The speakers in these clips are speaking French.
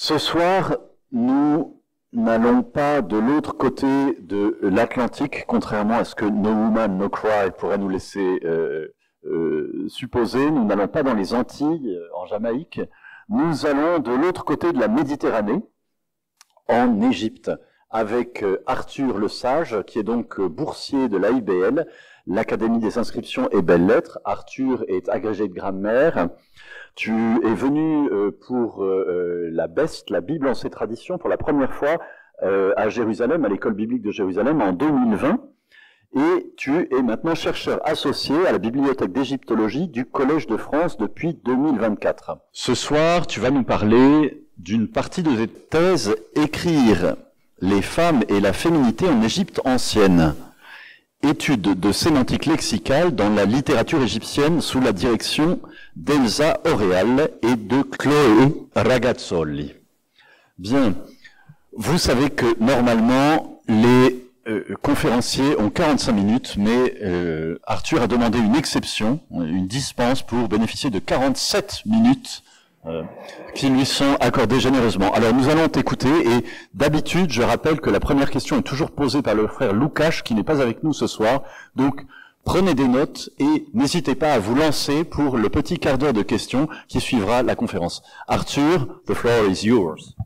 Ce soir, nous n'allons pas de l'autre côté de l'Atlantique, contrairement à ce que No Woman, No Cry pourrait nous laisser supposer. Nous n'allons pas dans les Antilles, en Jamaïque. Nous allons de l'autre côté de la Méditerranée, en Égypte, avec Arthur Le Sage, qui est donc boursier de l'AIBL, l'Académie des inscriptions et belles-lettres. Arthur est agrégé de grammaire. Tu es venu pour la BEST, la Bible en ses traditions, pour la première fois à Jérusalem, à l'école biblique de Jérusalem, en 2020. Et tu es maintenant chercheur associé à la bibliothèque d'égyptologie du Collège de France depuis 2024. Ce soir, tu vas nous parler d'une partie de tes thèses, écrire les femmes et la féminité en Égypte ancienne. Étude de sémantique lexicale dans la littérature égyptienne sous la direction d'Elsa Auréal et de Chloé Ragazzoli. Bien, vous savez que normalement les conférenciers ont 45 minutes, mais Arthur a demandé une exception, une dispense pour bénéficier de 47 minutes qui lui sont accordées généreusement. Alors nous allons t'écouter et d'habitude je rappelle que la première question est toujours posée par le frère Loukash qui n'est pas avec nous ce soir, donc prenez des notes et n'hésitez pas à vous lancer pour le petit quart d'heure de questions qui suivra la conférence. Arthur, the floor is yours.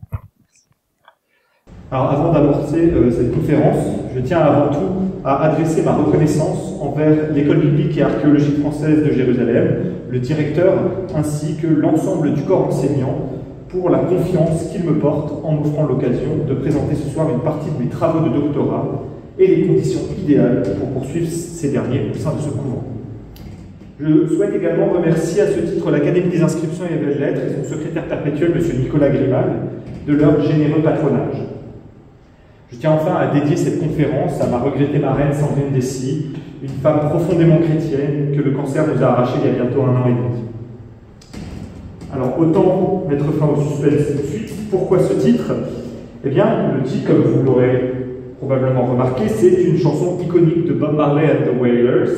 Alors avant d'amorcer cette conférence, je tiens avant tout à adresser ma reconnaissance envers l'École biblique et archéologique française de Jérusalem, le directeur ainsi que l'ensemble du corps enseignant pour la confiance qu'il me porte en m'offrant l'occasion de présenter ce soir une partie de mes travaux de doctorat et les conditions idéales pour poursuivre ces derniers au sein de ce couvent. Je souhaite également remercier à ce titre l'Académie des inscriptions et des belles-lettres et son secrétaire perpétuel, M. Nicolas Grimal, de leur généreux patronage. Je tiens enfin à dédier cette conférence à ma regrettée marraine Sandrine Dessy, une femme profondément chrétienne que le cancer nous a arraché il y a bientôt 1 an et demi. Alors autant mettre fin au suspense tout de suite. Pourquoi ce titre? Eh bien, le titre, comme vous l'aurez probablement remarqué, c'est une chanson iconique de Bob Marley and the Wailers,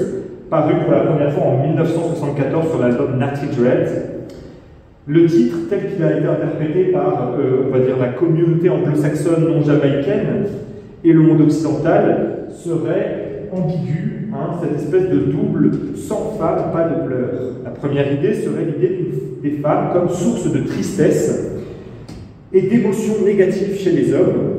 parue pour la première fois en 1974 sur l'album Natty Dread. Le titre, tel qu'il a été interprété par, on va dire, la communauté anglo-saxonne non jamaïcaine et le monde occidental, serait ambigu, cette espèce de double « sans femme, pas de pleurs ». La première idée serait l'idée des femmes comme source de tristesse et d'émotions négatives chez les hommes.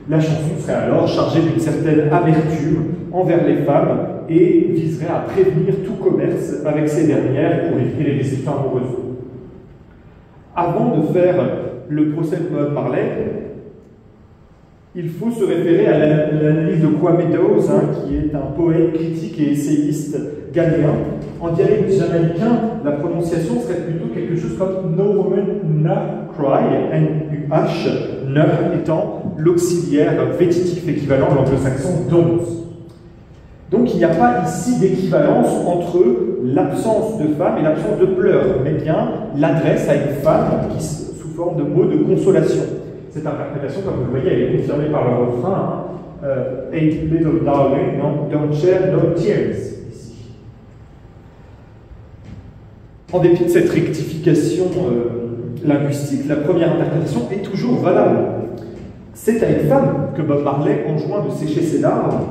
La chanson serait alors chargée d'une certaine amertume envers les femmes et viserait à prévenir tout commerce avec ces dernières pour éviter les déceptions amoureuses. Avant de faire le procès de Bob Marley, il faut se référer à l'analyse de Kwame Meadows, qui est un poète, critique et essayiste ghanéen. En dialecte jamaïcain, la prononciation serait plutôt quelque chose comme No Woman Na Cry, N-U-H, Na étant l'auxiliaire vétitif équivalent de l'anglo-saxon don't. Donc il n'y a pas ici d'équivalence entre l'absence de femme et l'absence de pleurs, mais bien l'adresse à une femme qui, sous forme de mots de consolation. Cette interprétation, comme vous le voyez, elle est confirmée par le refrain. Hey little darling, don't shed no tears. Ici. En dépit de cette rectification linguistique, la première interprétation est toujours valable. C'est à une femme que Bob Marley enjoint de sécher ses larmes,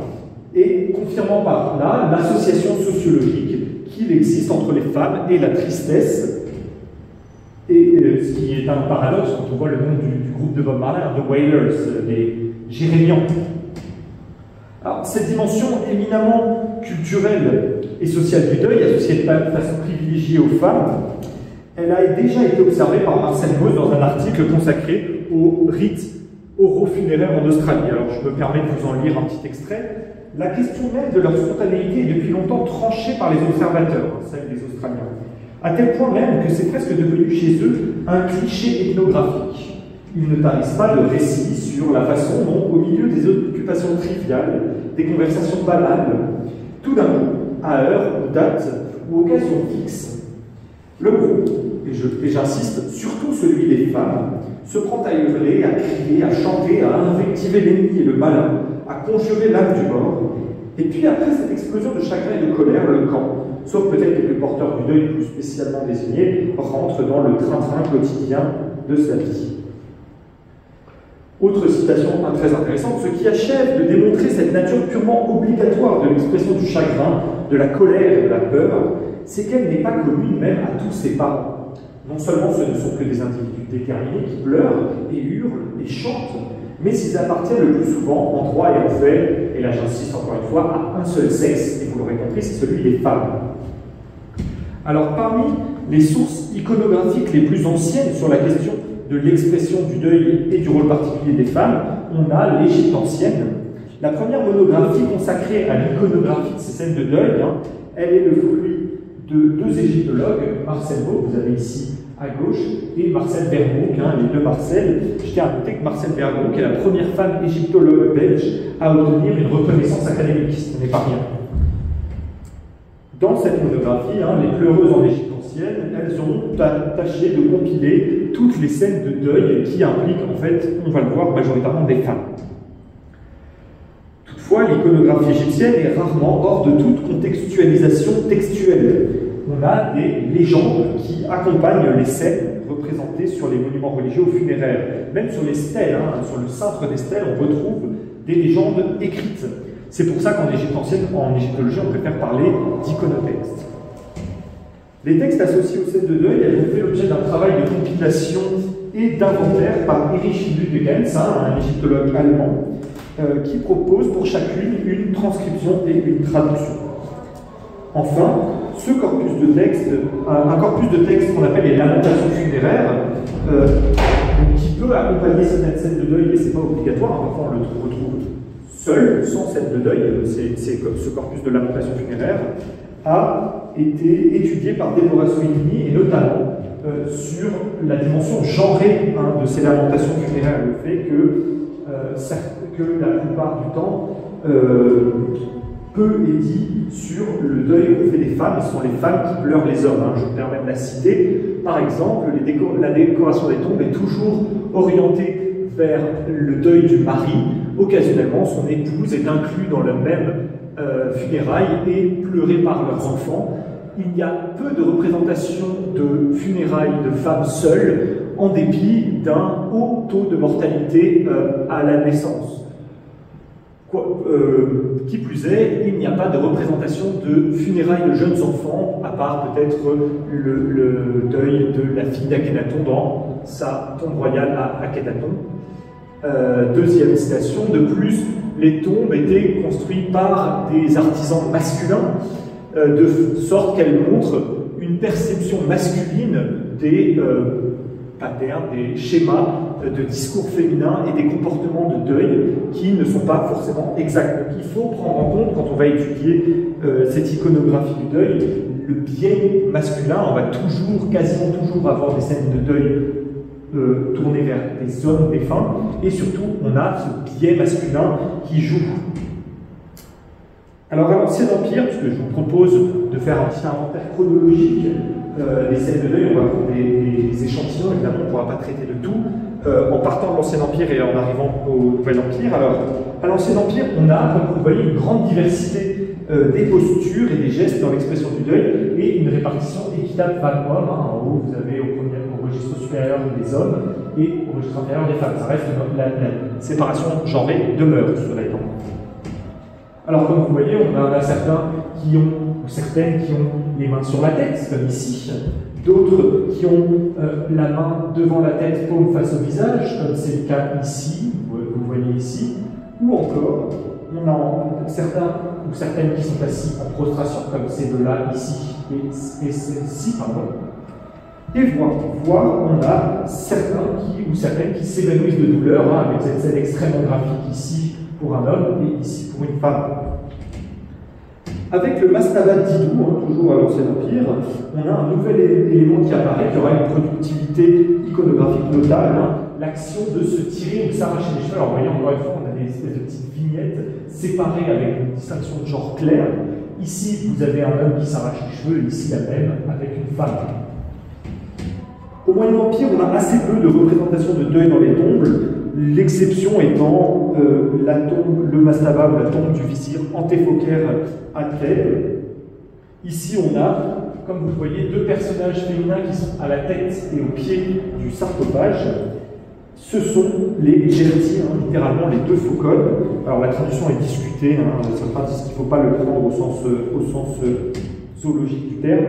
et confirmant par là l'association sociologique qu'il existe entre les femmes et la tristesse, et ce qui est un paradoxe quand on voit le nom du groupe de Bob Marley, The Wailers, les Jérémiens. Alors, cette dimension éminemment culturelle et sociale du deuil, associée de façon privilégiée aux femmes, elle a déjà été observée par Marcel Mauss dans un article consacré aux rites oro-funéraires en Australie. Alors, je me permets de vous en lire un petit extrait. La question même de leur spontanéité est depuis longtemps tranchée par les observateurs, celle des Australiens, à tel point même que c'est presque devenu chez eux un cliché ethnographique. Ils ne tarissent pas de récits sur la façon dont, au milieu des occupations triviales, des conversations banales, tout d'un coup, à heure ou date ou occasion fixe, le groupe, et j'insiste, surtout celui des femmes, se prend à hurler, à crier, à chanter, à invectiver l'ennemi et le malin, à conjurer l'âme du mort, et puis après cette explosion de chagrin et de colère, le camp, sauf peut-être les plus porteurs du deuil plus spécialement désignés, rentre dans le train-train quotidien de sa vie. Autre citation très intéressante, ce qui achève de démontrer cette nature purement obligatoire de l'expression du chagrin, de la colère et de la peur, c'est qu'elle n'est pas commune même à tous ses parents. Non seulement ce ne sont que des individus déterminés qui pleurent et hurlent et chantent, mais ils appartiennent le plus souvent en droit et en fait, et là j'insiste encore une fois, à un seul sexe, et vous l'aurez compris, c'est celui des femmes. Alors parmi les sources iconographiques les plus anciennes sur la question de l'expression du deuil et du rôle particulier des femmes, on a l'Égypte ancienne. La première monographie consacrée à l'iconographie de ces scènes de deuil, elle est le fruit de deux égyptologues, Marcel Beau, vous avez ici à gauche, et Marcel Vergouc, les deux Marcel. Je tiens à noter que Marcel Vergouc est la première femme égyptologue belge à obtenir une reconnaissance académique, ce n'est pas rien. Dans cette monographie, les pleureuses en Égypte ancienne, elles ont tâché de compiler toutes les scènes de deuil qui impliquent, en fait, on va le voir, majoritairement des femmes. Toutefois, l'iconographie égyptienne est rarement hors de toute contextualisation textuelle. On a des légendes qui accompagnent les scènes représentées sur les monuments religieux ou funéraires. Même sur les stèles, sur le cintre des stèles, on retrouve des légendes écrites. C'est pour ça qu'en Égypte ancienne, en égyptologie, on préfère parler d'iconotexte. Les textes associés aux scènes de deuil, elles ont fait l'objet d'un travail de compilation et d'inventaire par Erich Ludwigs, un égyptologue allemand, qui propose pour chacune une transcription et une traduction. Enfin, ce corpus de textes, un corpus de textes qu'on appelle les lamentations funéraires, qui peut accompagner certaines scènes de deuil, mais ce n'est pas obligatoire, parfois on le retrouve seul, sans scène de deuil, ce corpus de lamentations funéraires, a été étudié par Deborah Sweeney, et notamment sur la dimension genrée de ces lamentations funéraires, le fait que la plupart du temps, peu est dit sur le deuil qu'on fait des femmes, et ce sont les femmes qui pleurent les hommes. Je me permets de la citer. Par exemple, la décoration des tombes est toujours orientée vers le deuil du mari. Occasionnellement, son épouse est inclue dans le même funérailles et pleurée par leurs enfants. Il y a peu de représentations de funérailles de femmes seules, en dépit d'un haut taux de mortalité à la naissance. Qui plus est, il n'y a pas de représentation de funérailles de jeunes enfants, à part peut-être le deuil de la fille d'Akhenaton dans sa tombe royale à Akhenaton. Deuxième citation, de plus, les tombes étaient construites par des artisans masculins, de sorte qu'elles montrent une perception masculine des patterns, des schémas de discours féminins et des comportements de deuil qui ne sont pas forcément exacts. Donc il faut prendre en compte, quand on va étudier cette iconographie du deuil, le biais masculin. On va quasiment toujours avoir des scènes de deuil tournées vers des hommes défunts, et surtout on a ce biais masculin qui joue. Alors à l'Ancien Empire, puisque je vous propose de faire un petit inventaire chronologique des scènes de deuil, on va prendre des échantillons, évidemment on ne pourra pas traiter de tout, en partant de l'Ancien Empire et en arrivant au Nouvel Empire. Alors, à l'Ancien Empire, on a, comme vous voyez, une grande diversité des postures et des gestes dans l'expression du deuil, et une répartition équitable femmes-hommes. En haut, vous avez au registre supérieur des hommes, et au registre inférieur des femmes. Ça reste la séparation genrée demeure, cela étant. Alors, comme vous voyez, on en a certains qui ont, ou certaines qui ont les mains sur la tête, comme ici, d'autres qui ont la main devant la tête, paume face au visage, comme c'est le cas ici, vous voyez ici, ou encore, on a certains ou certaines qui sont assis en prostration, comme ces deux-là ici et celle-ci, pardon. Et voir, on a certains ou certaines qui s'évanouissent de douleur, avec cette scène extrêmement graphique ici pour un homme et ici pour une femme. Avec le mastaba d'Idou, toujours à l'Ancien Empire, on a un nouvel élément qui apparaît, qui aura une productivité iconographique notable, l'action de se tirer ou de s'arracher les cheveux. Alors vous voyez, encore une fois, on a des espèces de petites vignettes séparées avec une distinction de genre claire. Ici, vous avez un homme qui s'arrache les cheveux, et ici la même avec une femme. Au Moyen Empire, on a assez peu de représentations de deuil dans les tombes, l'exception étant la tombe, le mastaba ou la tombe du vizir Antéphoker à Thèbes. Ici, on a, comme vous le voyez, deux personnages féminins qui sont à la tête et au pied du sarcophage. ce sont les Gerti, littéralement les deux fauconnes. Alors la traduction est discutée, certains disent qu'il ne faut pas le prendre au sens zoologique du terme.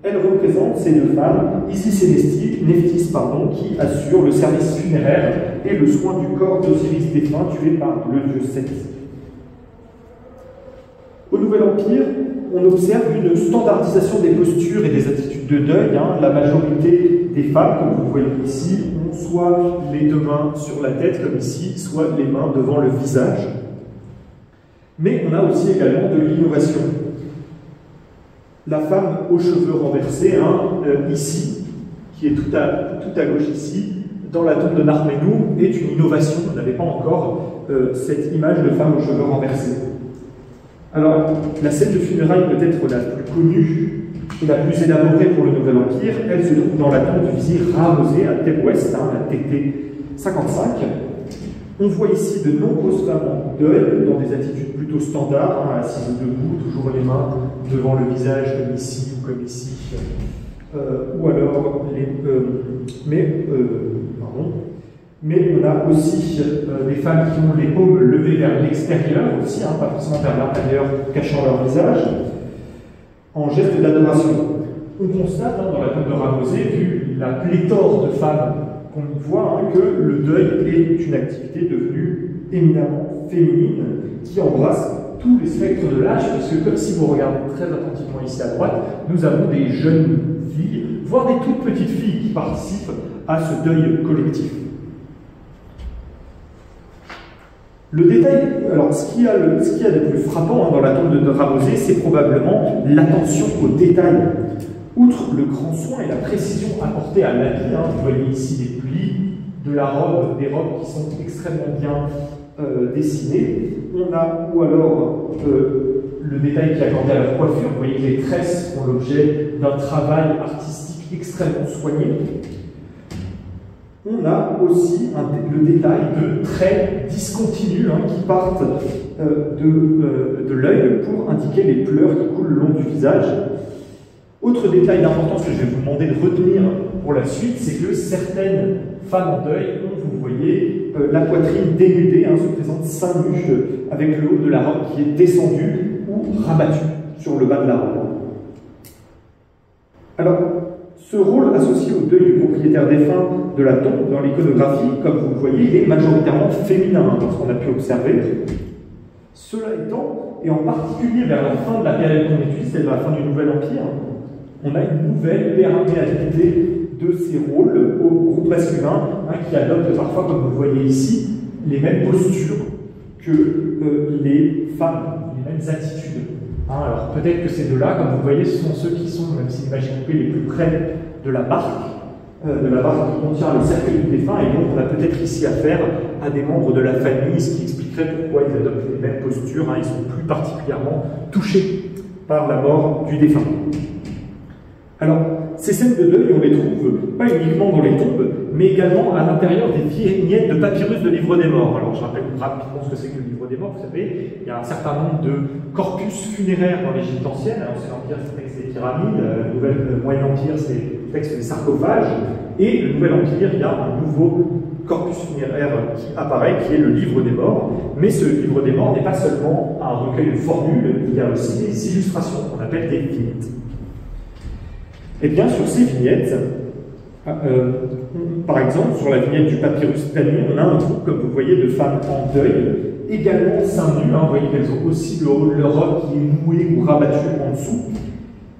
Elles représentent ces deux femmes, Isis et Nephthys, qui assurent le service funéraire et le soin du corps d'Osiris défunt tué par le dieu Seth. Au Nouvel Empire, on observe une standardisation des postures et des attitudes de deuil. La majorité des femmes, comme vous le voyez ici, ont soit les deux mains sur la tête, comme ici, soit les mains devant le visage. Mais on a aussi également de l'innovation. La femme aux cheveux renversés, ici, qui est tout à gauche ici, dans la tombe de Narménou, est une innovation. On n'avait pas encore cette image de femme aux cheveux renversés. Alors, la scène de funérailles peut-être la plus connue et la plus élaborée pour le Nouvel Empire, elle se trouve dans la tombe du vizir Ramosé à Thèbes-Ouest, la TT 55. On voit ici de nombreuses femmes en deuil, dans des attitudes plutôt standards, assises debout, toujours les mains devant le visage, comme ici ou comme ici. Ou alors, mais on a aussi des femmes qui ont les paumes levées vers l'extérieur aussi, pas forcément vers l'intérieur, cachant leur visage, en geste d'adoration. On constate dans la tombe de Ramosé, vu la pléthore de femmes qu'on y voit, que le deuil est une activité devenue éminemment féminine, qui embrasse tous les spectres de l'âge, puisque comme si vous regardez très attentivement ici à droite, nous avons des jeunes filles, voire des toutes petites filles qui participent à ce deuil collectif. Le détail, alors ce qu'il y a de plus frappant dans la tombe de Ramosé, c'est probablement l'attention au détail. Outre le grand soin et la précision apportée à l'habit, vous voyez ici les plis de la robe, des robes qui sont extrêmement bien dessinées. On a, ou alors, le détail qui est accordé à la coiffure. Vous voyez que les tresses font l'objet d'un travail artistique extrêmement soigné. On a aussi le détail de traits discontinus qui partent de l'œil pour indiquer les pleurs qui coulent le long du visage. Autre détail d'importance que je vais vous demander de retenir pour la suite, c'est que certaines femmes en deuil ont, vous voyez, la poitrine dénudée, se présente seins nus, avec le haut de la robe qui est descendu ou rabattu sur le bas de la robe. Alors, ce rôle associé au deuil du propriétaire défunt de la tombe dans l'iconographie, comme vous le voyez, il est majoritairement féminin dans ce qu'on a pu observer. Cela étant, et en particulier vers la fin de la période qu'on étudie, c'est-à-dire la fin du Nouvel Empire, on a une nouvelle perméabilité de ces rôles au groupe masculin qui adopte parfois, comme vous le voyez ici, les mêmes postures que les femmes, les mêmes attitudes. Alors peut-être que ces deux-là, comme vous voyez, ce sont ceux qui sont, même si l'image est coupée, les plus près de la barque qui contient le cercueil du défunt, et donc on a peut-être ici affaire à des membres de la famille, ce qui expliquerait pourquoi ils adoptent les mêmes postures, ils sont plus particulièrement touchés par la mort du défunt. Alors, ces scènes de deuil, on les trouve pas uniquement dans les tombes, mais également à l'intérieur des vignettes de papyrus de Livre des Morts. Alors, je rappelle rapidement ce que c'est que le Livre des Morts. Vous savez, il y a un certain nombre de corpus funéraires dans l'Égypte ancienne. L'Ancien Empire, c'est le texte des pyramides. Le Moyen Empire, c'est le texte des sarcophages. Et le Nouvel Empire, il y a un nouveau corpus funéraire qui apparaît, qui est le Livre des Morts. Mais ce Livre des Morts n'est pas seulement un recueil de formules, il y a aussi des illustrations qu'on appelle des vignettes. Et bien, sur ces vignettes, par exemple, sur la vignette du papyrus Plani, on a un groupe, comme vous voyez, de femmes en deuil, également seins nus. Vous voyez qu'elles ont aussi leur robe qui est nouée ou rabattue en dessous,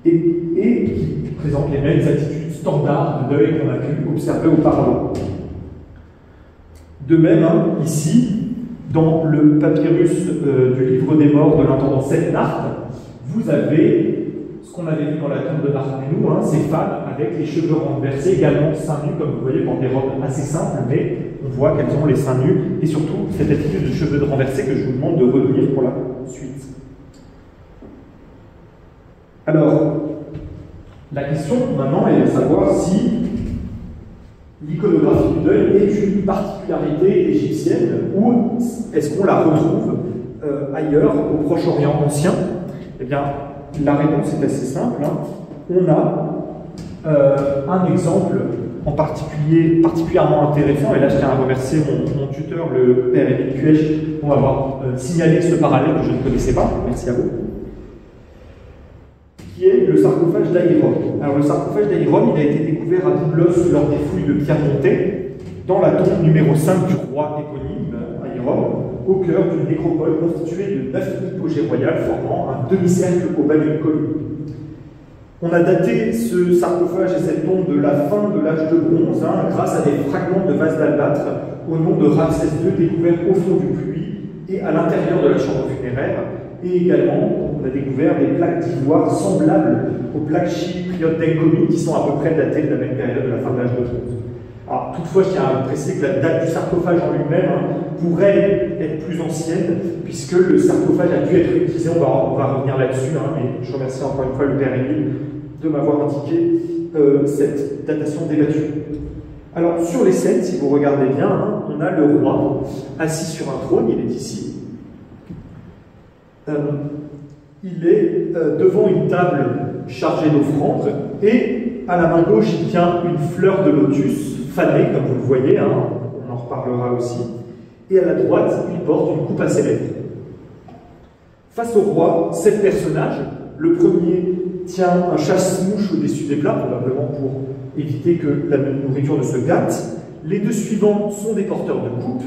et qui présentent les mêmes attitudes standards de deuil qu'on a pu observer auparavant. De même, ici, dans le papyrus du Livre des Morts de l'intendant Seth-Nart, vous avez ce qu'on avait vu dans la tombe de Narménou, ces femmes avec les cheveux renversés, également seins nus, comme vous voyez, portent des robes assez simples, mais on voit qu'elles ont les seins nus, et surtout cette attitude de cheveux renversés que je vous demande de retenir pour la suite. Alors, la question maintenant est de savoir si l'iconographie du deuil est une particularité égyptienne, ou est-ce qu'on la retrouve ailleurs, au Proche-Orient ancien. Eh bien, la réponse est assez simple. On a un exemple en particulier particulièrement intéressant, et là je tiens à remercier mon tuteur, le père Émile Cuèche, pour m'avoir signalé ce parallèle que je ne connaissais pas, merci à vous, qui est le sarcophage d'Aïrom. Alors le sarcophage d'Aïrom, il a été découvert à Byblos lors des fouilles de Pierre Montet, dans la tombe numéro 5 du roi éponyme, Aïrom, au cœur d'une nécropole constituée de 9 hypogées royales formant un demi-cercle au bas d'une colline. On a daté ce sarcophage et cette tombe de la fin de l'âge de bronze grâce à des fragments de vases d'albâtre au nom de Ramsès II découverts au fond du puits et à l'intérieur de la chambre funéraire. Et également, on a découvert des plaques d'ivoire semblables aux plaques chypriotes d'Enkomi qui sont à peu près datées de la même période de la fin de l'âge de bronze. Alors, toutefois, je tiens à préciser que la date du sarcophage en lui-même pourrait être plus ancienne, puisque le sarcophage a dû être utilisé, on va revenir là-dessus, mais je remercie encore une fois le père Émile de m'avoir indiqué cette datation débattue. Alors, sur les scènes, si vous regardez bien, on a le roi assis sur un trône, il est ici. Il est devant une table chargée d'offrandes, et à la main gauche, il tient une fleur de lotus, fanée, comme vous le voyez, on en reparlera aussi, et à la droite, il porte une coupe à ses lèvres. Face au roi, 7 personnages. Le premier tient un chasse-mouche au-dessus des plats, probablement pour éviter que la nourriture ne se gâte. Les 2 suivants sont des porteurs de coupe.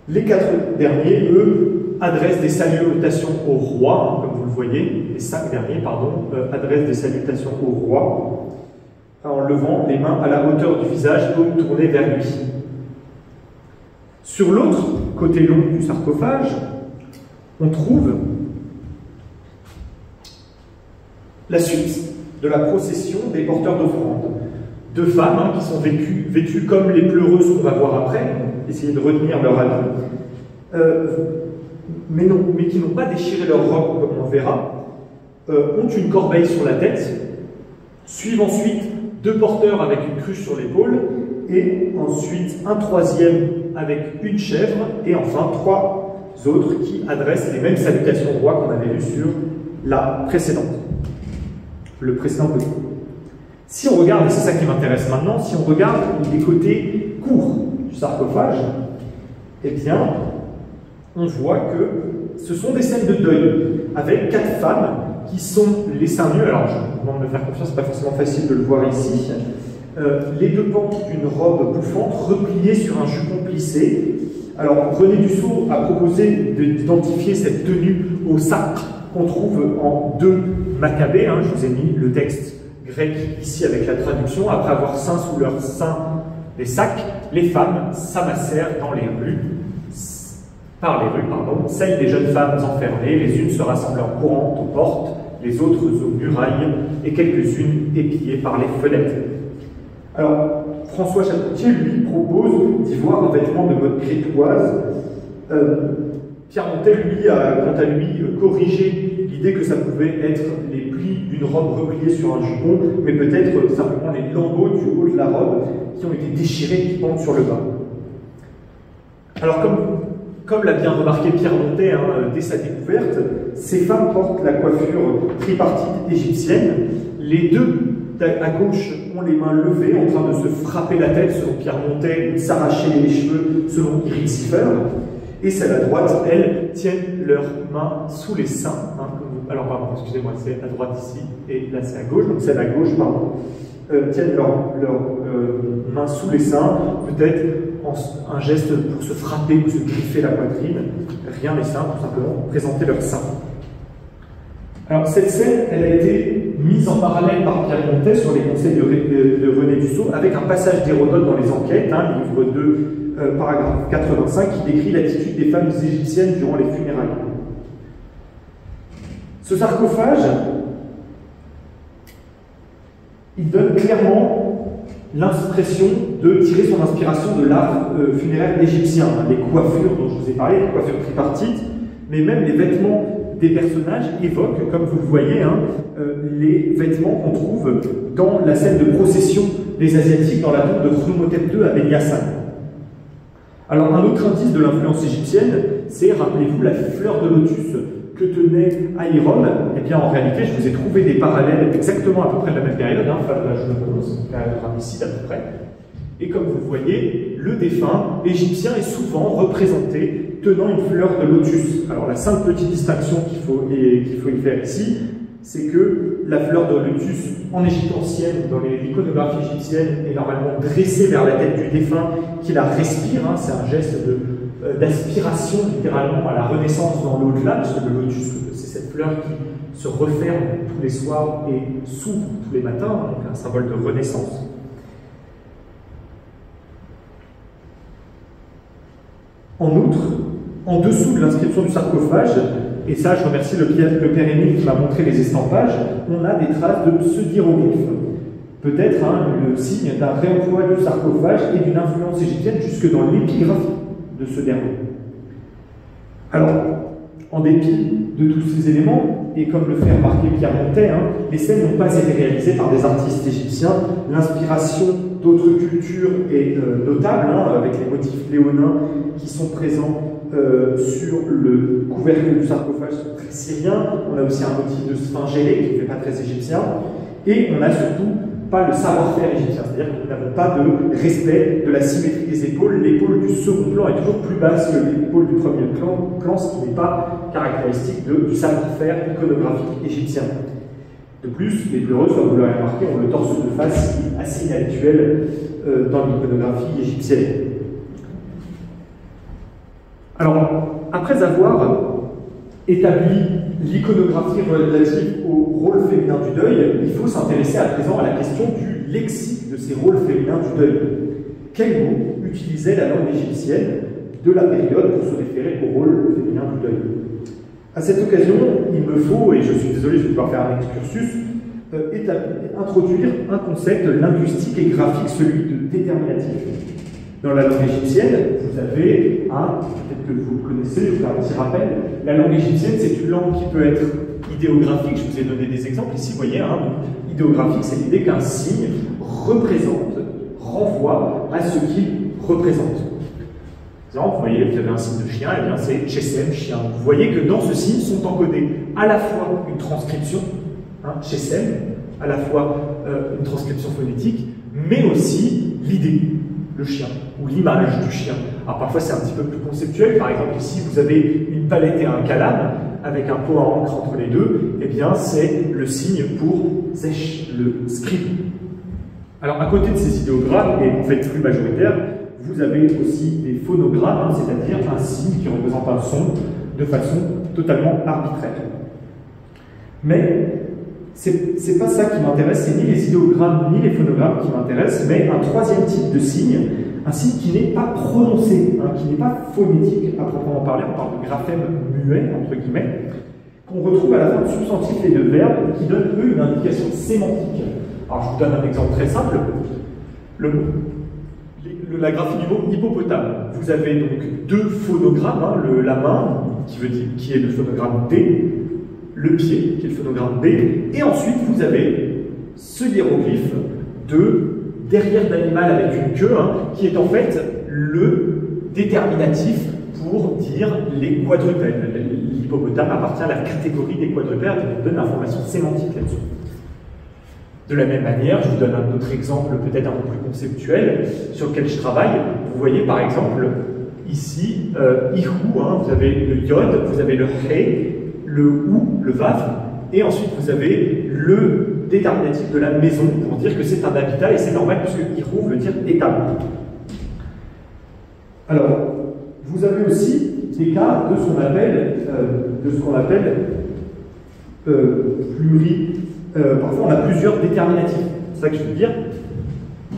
Les 4 derniers, eux, adressent des salutations au roi, comme vous le voyez. Les 5 derniers, pardon, adressent des salutations au roi, en levant les mains à la hauteur du visage, paume tournée vers lui. Sur l'autre côté long du sarcophage, on trouve la suite de la procession des porteurs d'offrandes. 2 femmes qui sont vêtues comme les pleureuses qu'on va voir après, essayer de retenir leur habit, mais qui n'ont pas déchiré leur robe, comme on verra, ont une corbeille sur la tête, suivent ensuite 2 porteurs avec une cruche sur l'épaule, et ensuite un 3e avec une chèvre, et enfin 3 autres qui adressent les mêmes salutations au roi qu'on avait vues sur la précédente, le précédent côté. Si on regarde, et c'est ça qui m'intéresse maintenant, si on regarde les côtés courts du sarcophage, eh bien, on voit que ce sont des scènes de deuil, avec 4 femmes qui sont les seins nus. Alors, je vous demande de me faire confiance, c'est pas forcément facile de le voir ici. Les 2 pans d'une robe bouffante repliée sur un jupon plissé. Alors, René Dussault a proposé d'identifier cette tenue au sacre qu'on trouve en 2 Maccabées. Je vous ai mis le texte grec ici avec la traduction. Après avoir ceint sous leurs seins des sacs, les femmes s'amassèrent dans les rues, celles des jeunes femmes enfermées, les unes se rassemblaient en courant aux portes, les autres aux murailles, et quelques-unes épiées par les fenêtres. Alors, François Chapoutier, lui, propose d'y voir un vêtement de mode crétoise. Pierre Montet, lui, a, quant à lui, corrigé l'idée que ça pouvait être les plis d'une robe repliée sur un jupon, mais peut-être simplement les lambeaux du haut de la robe qui ont été déchirés et qui pendent sur le bas. Alors, comme l'a bien remarqué Pierre Montet dès sa découverte, ces femmes portent la coiffure tripartite égyptienne. Les 2 à gauche ont les mains levées en train de se frapper la tête selon Pierre Montet ou de s'arracher les cheveux selon Éric Siffert. Et celles à droite, elles tiennent leurs mains sous les seins. Alors pardon, excusez-moi, c'est à droite ici et là c'est à gauche, donc celles à gauche, pardon, tiennent leurs mains sous les seins, peut-être un geste pour se frapper ou se griffer la poitrine, rien n'est simple, tout simplement présenter leurs seins. Alors cette scène, elle a été mise en parallèle par Pierre Montet sur les conseils de René Dussault avec un passage d'Hérodote dans les Enquêtes, livre 2, paragraphe 85, qui décrit l'attitude des femmes égyptiennes durant les funérailles. Ce sarcophage, il donne clairement l'impression de tirer son inspiration de l'art funéraire égyptien. Les coiffures dont je vous ai parlé, les coiffures tripartites, mais même les vêtements des personnages évoquent, comme vous le voyez, les vêtements qu'on trouve dans la scène de procession des Asiatiques dans la tombe de Chronomotep II à Ben Yassan. Alors un autre indice de l'influence égyptienne, c'est, rappelez-vous, la fleur de lotus que tenait Aïron, eh bien en réalité, je vous ai trouvé des parallèles exactement à peu près de la même période, hein, fin de l'âge de bronze, période ramesside à peu près. Et comme vous le voyez, le défunt égyptien est souvent représenté tenant une fleur de lotus. Alors la simple petite distinction qu'il faut y faire ici, c'est que la fleur de lotus en Égypte ancienne, dans l'iconographie égyptienne, est normalement dressée vers la tête du défunt qui la respire. Hein, c'est un geste d'aspiration littéralement à la renaissance dans l'au-delà, parce que le lotus, c'est cette fleur qui se referme tous les soirs et s'ouvre tous les matins, donc un symbole de renaissance. En outre, en dessous de l'inscription du sarcophage, et ça je remercie le père Émile qui m'a montré les estampages, on a des traces de pseudo-hiéroglyphes. Peut-être le signe d'un réemploi du sarcophage et d'une influence égyptienne jusque dans l'épigraphie de ce dernier. Alors, en dépit de tous ces éléments, et comme le fait remarquer Pierre Montet, les scènes n'ont pas été réalisées par des artistes égyptiens. L'inspiration d'autres cultures est notable, avec les motifs léonins qui sont présents sur le couvercle du sarcophage très syrien. On a aussi un motif de sphingelé qui ne fait pas très égyptien. Et on n'a surtout pas le savoir-faire égyptien, c'est-à-dire que nous n'avons pas de respect de la symétrie des épaules. L'épaule du second plan est toujours plus basse que l'épaule du premier plan, ce qui n'est pas caractéristique du savoir-faire iconographique égyptien. De plus, les pleureuses, comme vous l'avez remarqué, ont le torse de face assez inhabituel dans l'iconographie égyptienne. Alors, après avoir établi l'iconographie relative au rôle féminin du deuil, il faut s'intéresser à présent à la question du lexique de ces rôles féminins du deuil. Quels mots utilisait la langue égyptienne de la période pour se référer au rôle féminin du deuil? À cette occasion, il me faut, et je suis désolé, je vais devoir faire un excursus, introduire un concept linguistique et graphique, celui de déterminatif. Dans la langue égyptienne, vous avez peut-être que vous le connaissez, je vais faire un petit rappel, la langue égyptienne, c'est une langue qui peut être idéographique, je vous ai donné des exemples ici, vous voyez, idéographique, c'est l'idée qu'un signe renvoie à ce qu'il représente. Par exemple, vous voyez, vous avez un signe de chien, et bien c'est Chesem, chien. Vous voyez que dans ce signe sont encodés à la fois une transcription, Chesem, à la fois une transcription phonétique, mais aussi l'idée, le chien, ou l'image du chien. Alors parfois c'est un petit peu plus conceptuel, par exemple ici vous avez une palette et un calame, avec un pot à encre entre les deux, et bien c'est le signe pour Zesh, le scribe. Alors à côté de ces idéogrammes, et en fait plus majoritaires, vous avez aussi des phonogrammes, c'est-à-dire un signe qui représente un son de façon totalement arbitraire. Mais c'est pas ça qui m'intéresse, c'est ni les idéogrammes ni les phonogrammes qui m'intéressent, mais un troisième type de signe, un signe qui n'est pas prononcé, qui n'est pas phonétique à proprement parler, on parle de graphèmes muets, entre guillemets, qu'on retrouve à la fin de substantifs et de verbes, et qui donnent, eux, une indication sémantique. Alors je vous donne un exemple très simple. La graphie du mot hippopotame. Vous avez donc deux phonogrammes, la main, qui est le phonogramme D, le pied, qui est le phonogramme B, et ensuite vous avez ce hiéroglyphe de derrière d'animal avec une queue, qui est en fait le déterminatif pour dire les quadrupèdes. L'hippopotame appartient à la catégorie des quadrupèdes, qui donne l'information sémantique là-dessus. De la même manière, je vous donne un autre exemple peut-être un peu plus conceptuel sur lequel je travaille. Vous voyez par exemple ici, ihu, vous avez le yod, vous avez le he, le ou, le vav, et ensuite vous avez le déterminatif de la maison pour dire que c'est un habitat, et c'est normal puisque ihu veut dire étable. Alors, vous avez aussi des cas de ce qu'on appelle parfois on a plusieurs déterminatifs, c'est ça que je veux dire.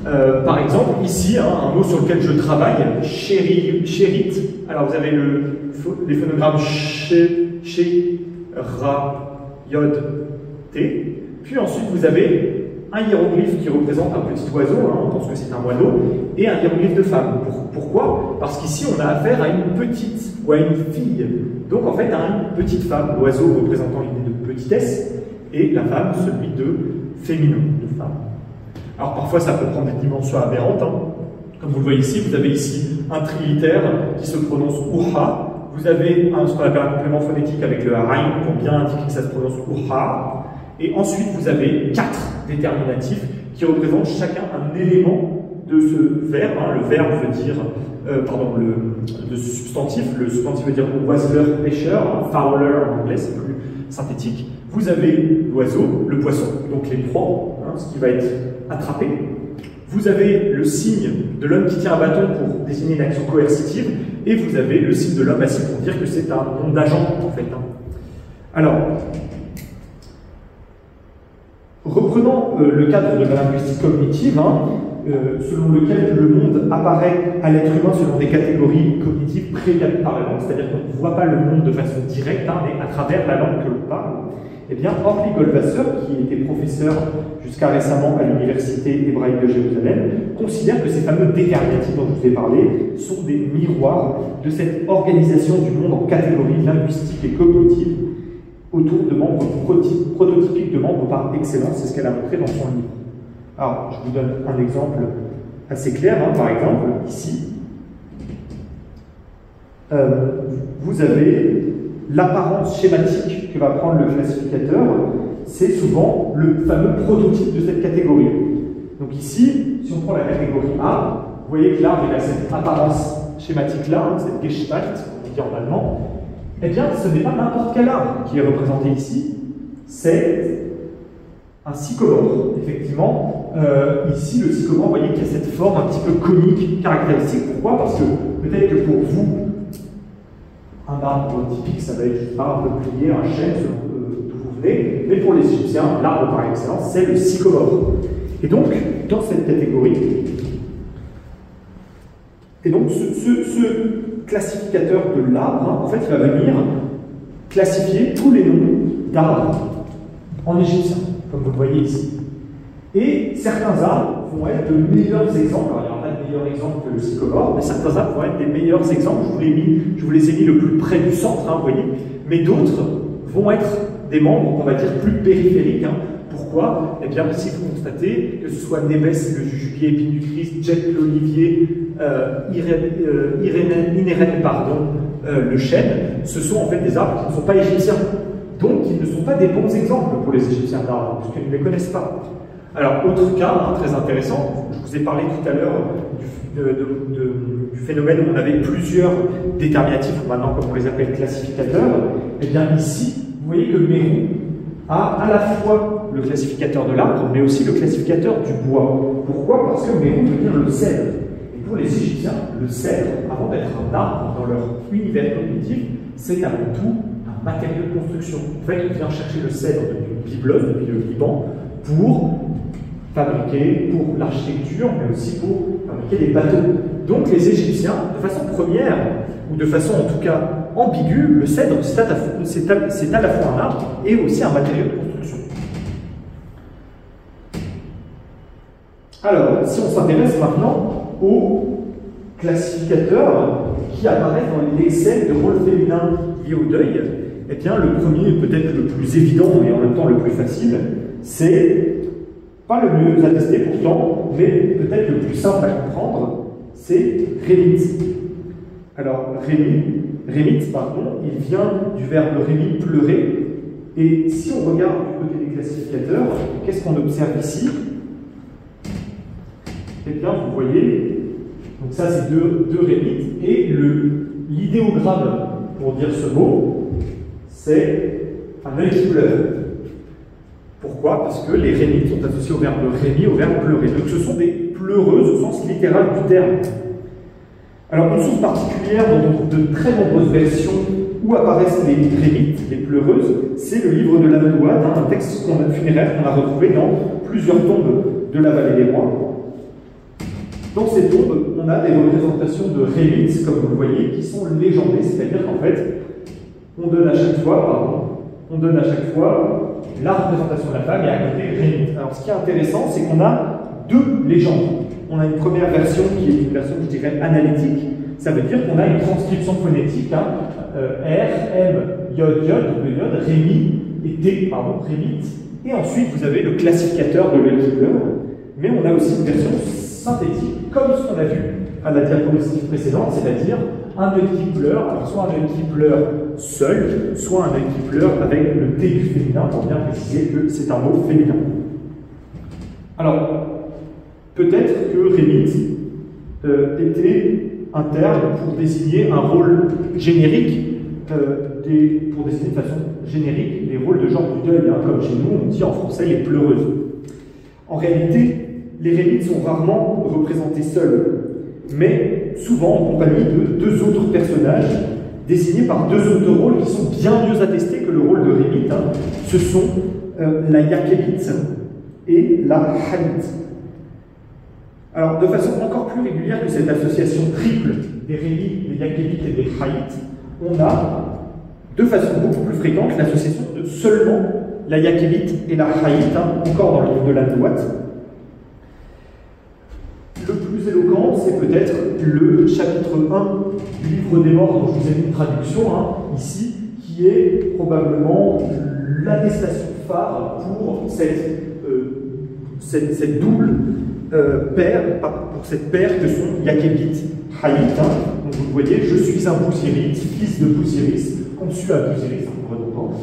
Par exemple, ici, un mot sur lequel je travaille, chérit. Alors vous avez les phonogrammes ché, ra, yod, t. Puis ensuite vous avez un hiéroglyphe qui représente un petit oiseau, on pense que c'est un moineau, et un hiéroglyphe de femme. Pourquoi? Parce qu'ici on a affaire à une petite ou à une fille. Donc en fait à une petite femme, l'oiseau représentant l'idée de petitesse, et la femme, celui de féminin, de femme. Alors parfois ça peut prendre des dimensions aberrantes. Comme vous le voyez ici, vous avez ici un trilitère qui se prononce ouha, vous avez ce qu'on appelle un complément phonétique avec le haïn pour bien indiquer que ça se prononce uha. Et ensuite, vous avez 4 déterminatifs qui représentent chacun un élément de ce verbe. Le verbe veut dire, le substantif. Le substantif veut dire oiseleur, pêcheur. Fowler en anglais, c'est plus synthétique. Vous avez l'oiseau, le poisson, donc les proies, ce qui va être attrapé. Vous avez le signe de l'homme qui tient un bâton pour désigner une action coercitive. Et vous avez le signe de l'homme assis pour dire que c'est un nom d'agent, en fait. Alors, reprenons le cadre de la linguistique cognitive, selon lequel le monde apparaît à l'être humain selon des catégories cognitives préétablies par la langue, c'est-à-dire qu'on ne voit pas le monde de façon directe, mais à travers la langue que l'on parle. Eh bien, Orly Goldwasser, qui était professeur jusqu'à récemment à l'Université hébraïque de Jérusalem, considère que ces fameux déterminatifs dont je vous ai parlé sont des miroirs de cette organisation du monde en catégories linguistiques et cognitives autour de membres prototypiques de membres par excellence. C'est ce qu'elle a montré dans son livre. Alors, je vous donne un exemple assez clair. Par exemple, ici, vous avez l'apparence schématique que va prendre le classificateur. C'est souvent le fameux prototype de cette catégorie. Donc ici, si on prend la catégorie A, vous voyez que là, il a cette apparence schématique-là, cette Gestalt, comme on dit en allemand. Eh bien, ce n'est pas n'importe quel arbre qui est représenté ici, c'est un sycomore. Effectivement, ici, le sycomore, vous voyez qu'il y a cette forme un petit peu conique, caractéristique. Pourquoi? Parce que peut-être que pour vous, un arbre typique, ça va être juste un peuplier, un chêne, selon d'où vous venez, mais pour les Égyptiens, l'arbre par excellence, c'est le sycomore. Et donc, dans cette catégorie, ce classificateur de l'arbre, en fait, il va venir classifier tous les noms d'arbres en égyptien, comme vous le voyez ici. Et certains arbres vont être de meilleurs exemples. Alors, il n'y aura pas de meilleurs exemples que le sycomore, mais certains arbres vont être des meilleurs exemples. Je vous les ai mis le plus près du centre, vous voyez. Mais d'autres vont être des membres, on va dire, plus périphériques. Pourquoi? Eh bien, si vous constatez que ce soit Nébès, le jujubier, épine du Christ, Jet, l'olivier, Inérène, le chêne, ce sont en fait des arbres qui ne sont pas égyptiens. Donc, ils ne sont pas des bons exemples pour les Égyptiens d'arbres, puisqu'ils ne les connaissent pas. Alors, autre cas très intéressant, je vous ai parlé tout à l'heure du phénomène où on avait plusieurs déterminatifs, maintenant comme on les appelle classificateurs. Eh bien, ici, vous voyez que Mérou a à la fois le classificateur de l'arbre, mais aussi le classificateur du bois. Pourquoi? Parce que Mérou veut dire le cèdre. Et pour les Égyptiens, le cèdre, avant d'être un arbre dans leur univers cognitif, c'est avant tout un matériau de construction. En fait, on vient chercher le cèdre depuis le Byblos, depuis le Liban, pour fabriquer, pour l'architecture, mais aussi pour fabriquer des bateaux. Donc les Égyptiens, de façon première, ou de façon en tout cas ambiguë, le cèdre, c'est à la fois un arbre et aussi un matériau de construction. Alors, si on s'intéresse maintenant aux classificateurs qui apparaissent dans l'Excel de rôle féminin lié au deuil, eh bien, le premier, peut-être le plus évident, mais en même temps le plus facile, c'est pas le mieux attesté pourtant, mais peut-être le plus simple à comprendre, c'est Rémit. Alors, Rémit, il vient du verbe Rémit, pleurer. Et si on regarde du côté des classificateurs, qu'est-ce qu'on observe ici? Eh bien, vous voyez, donc ça c'est deux Rémit, et l'idéogramme pour dire ce mot, c'est un œil qui pleure. Pourquoi? Parce que les Rémites sont associés au verbe Rémi, au verbe pleurer. Donc ce sont des pleureuses au sens littéral du terme. Alors, une source particulière dont on trouve de très nombreuses versions où apparaissent les Rémites, les pleureuses, c'est le livre de l'Anouad, un texte funéraire qu'on a retrouvé dans plusieurs tombes de la vallée des rois. Dans ces tombes, on a des représentations de Rémites, comme vous le voyez, qui sont légendées, c'est-à-dire qu'en fait, on donne à chaque fois la représentation de la femme et à côté Rémit. Alors ce qui est intéressant, c'est qu'on a deux légendes. On a une première version qui est une version, je dirais, analytique. Ça veut dire qu'on a une transcription phonétique, R, M, Yod, Rémi et T, Rémit. Et ensuite, vous avez le classificateur de l'Elkibler. Mais on a aussi une version synthétique, comme ce qu'on a vu à la diapositive précédente, c'est-à-dire un œil qui pleure, alors soit un œil qui pleure seul, soit un œil qui pleure avec le T du féminin pour bien préciser que c'est un mot féminin. Alors, peut-être que Rémit était un terme pour désigner un rôle générique, pour désigner de façon générique les rôles de genre du deuil, hein, comme chez nous on dit en français les pleureuses. En réalité, les Rémites sont rarement représentés seuls, mais souvent en compagnie de deux autres personnages, désignés par deux autres rôles qui sont bien mieux attestés que le rôle de Rémite. Hein. Ce sont la Yakébite et la Hayit. Alors, de façon encore plus régulière que cette association triple des Rémites, des Yakébites et des Hayit, on a, de façon beaucoup plus fréquente, l'association de seulement la Yakébite et la Hayit, hein, encore dans le livre de la droite. Le plus éloquent, c'est peut-être le chapitre 1 du livre des morts, dont je vous ai mis une traduction hein, ici, qui est probablement l'attestation phare pour cette double paire, pour cette paire que sont Yakébite, Hayit. Hein. Donc vous voyez, je suis un Bousirite, fils de Bousiris, conçu à Bousiris, redondant.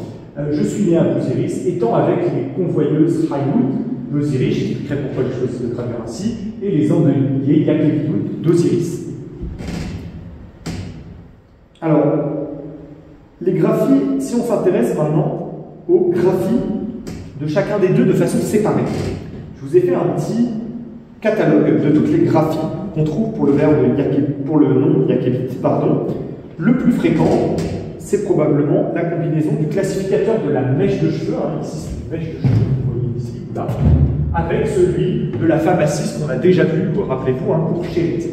Je suis né à Bousiris, étant avec les convoyeuses Hayut d'Osiris, j'expliquerai pourquoi j'ai choisi de traduire ainsi, et les endeuillés Yakébiout d'Osiris. Alors, les graphies, si on s'intéresse maintenant aux graphies de chacun des deux de façon séparée. Je vous ai fait un petit catalogue de toutes les graphies qu'on trouve pour le nom Yakébite. Le plus fréquent, c'est probablement la combinaison du classificateur de la mèche de cheveux, hein, ici c'est une mèche de cheveux, vous voyez ici, là, avec celui de la femme assise qu'on a déjà vu, rappelez-vous, hein, pour Chérit.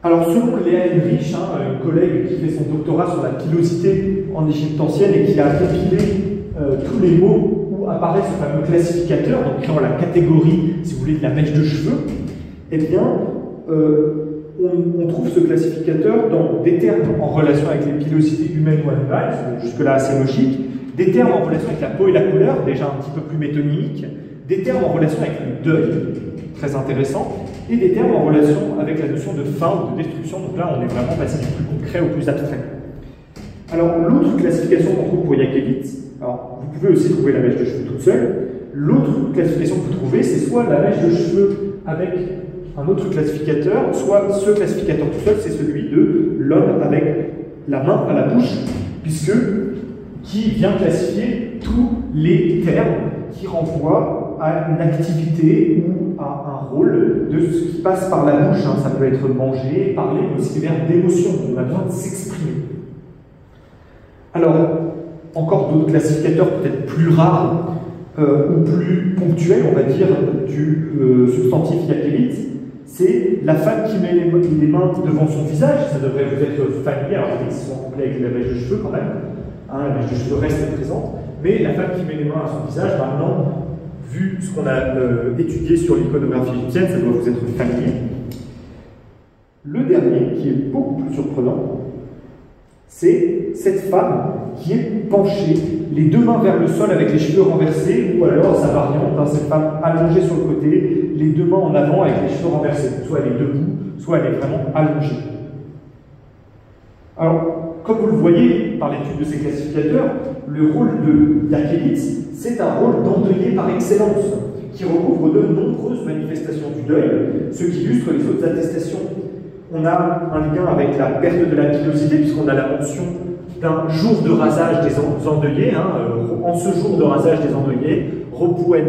Alors selon Léa Henrich, hein, une collègue qui fait son doctorat sur la pilosité en Égypte ancienne et qui a compilé tous les mots où apparaît ce fameux classificateur, donc créant la catégorie, si vous voulez, de la mèche de cheveux, eh bien, on trouve ce classificateur dans des termes en relation avec les pilosités humaines ou animales, jusque-là assez logique, des termes en relation avec la peau et la couleur, déjà un petit peu plus métonymique, des termes en relation avec le deuil, très intéressant, et des termes en relation avec la notion de fin ou de destruction. Donc là, on est vraiment passé du plus concret au plus abstrait. Alors, l'autre classification qu'on trouve pour Yakébite, alors vous pouvez aussi trouver la mèche de cheveux toute seule. L'autre classification que vous trouvez, c'est soit la mèche de cheveux avec un autre classificateur, soit ce classificateur tout seul, c'est celui de l'homme avec la main à la bouche, qui vient classifier tous les termes qui renvoient à une activité ou à un rôle de ce qui passe par la bouche. Hein. Ça peut être manger, parler, mais aussi des verbes d'émotion, on a besoin de s'exprimer. Alors, encore d'autres classificateurs peut-être plus rares ou plus ponctuels, on va dire, du substantif Yakébite, c'est la femme qui met les mains devant son visage. Ça devrait vous être familier, alors ils sont couplés avec la mèche de cheveux quand même, hein, la mèche de cheveux reste présente, mais la femme qui met les mains à son visage, maintenant, vu ce qu'on a étudié sur l'iconographie égyptienne, ça doit vous être familier. Le dernier, qui est beaucoup plus surprenant, c'est cette femme qui est penchée, les deux mains vers le sol avec les cheveux renversés, ou alors sa variante, hein, cette femme allongée sur le côté, les deux mains en avant avec les cheveux renversés. Soit elle est debout, soit elle est vraiment allongée. Alors, comme vous le voyez par l'étude de ces classificateurs, le rôle de Yakébite, c'est un rôle d'endeuillé par excellence, qui recouvre de nombreuses manifestations du deuil, ce qui illustre les autres attestations. On a un lien avec la perte de la pilosité, puisqu'on a la mention d'un jour de rasage des endeuillés. Hein, en ce jour de rasage des endeuillés, Ropouen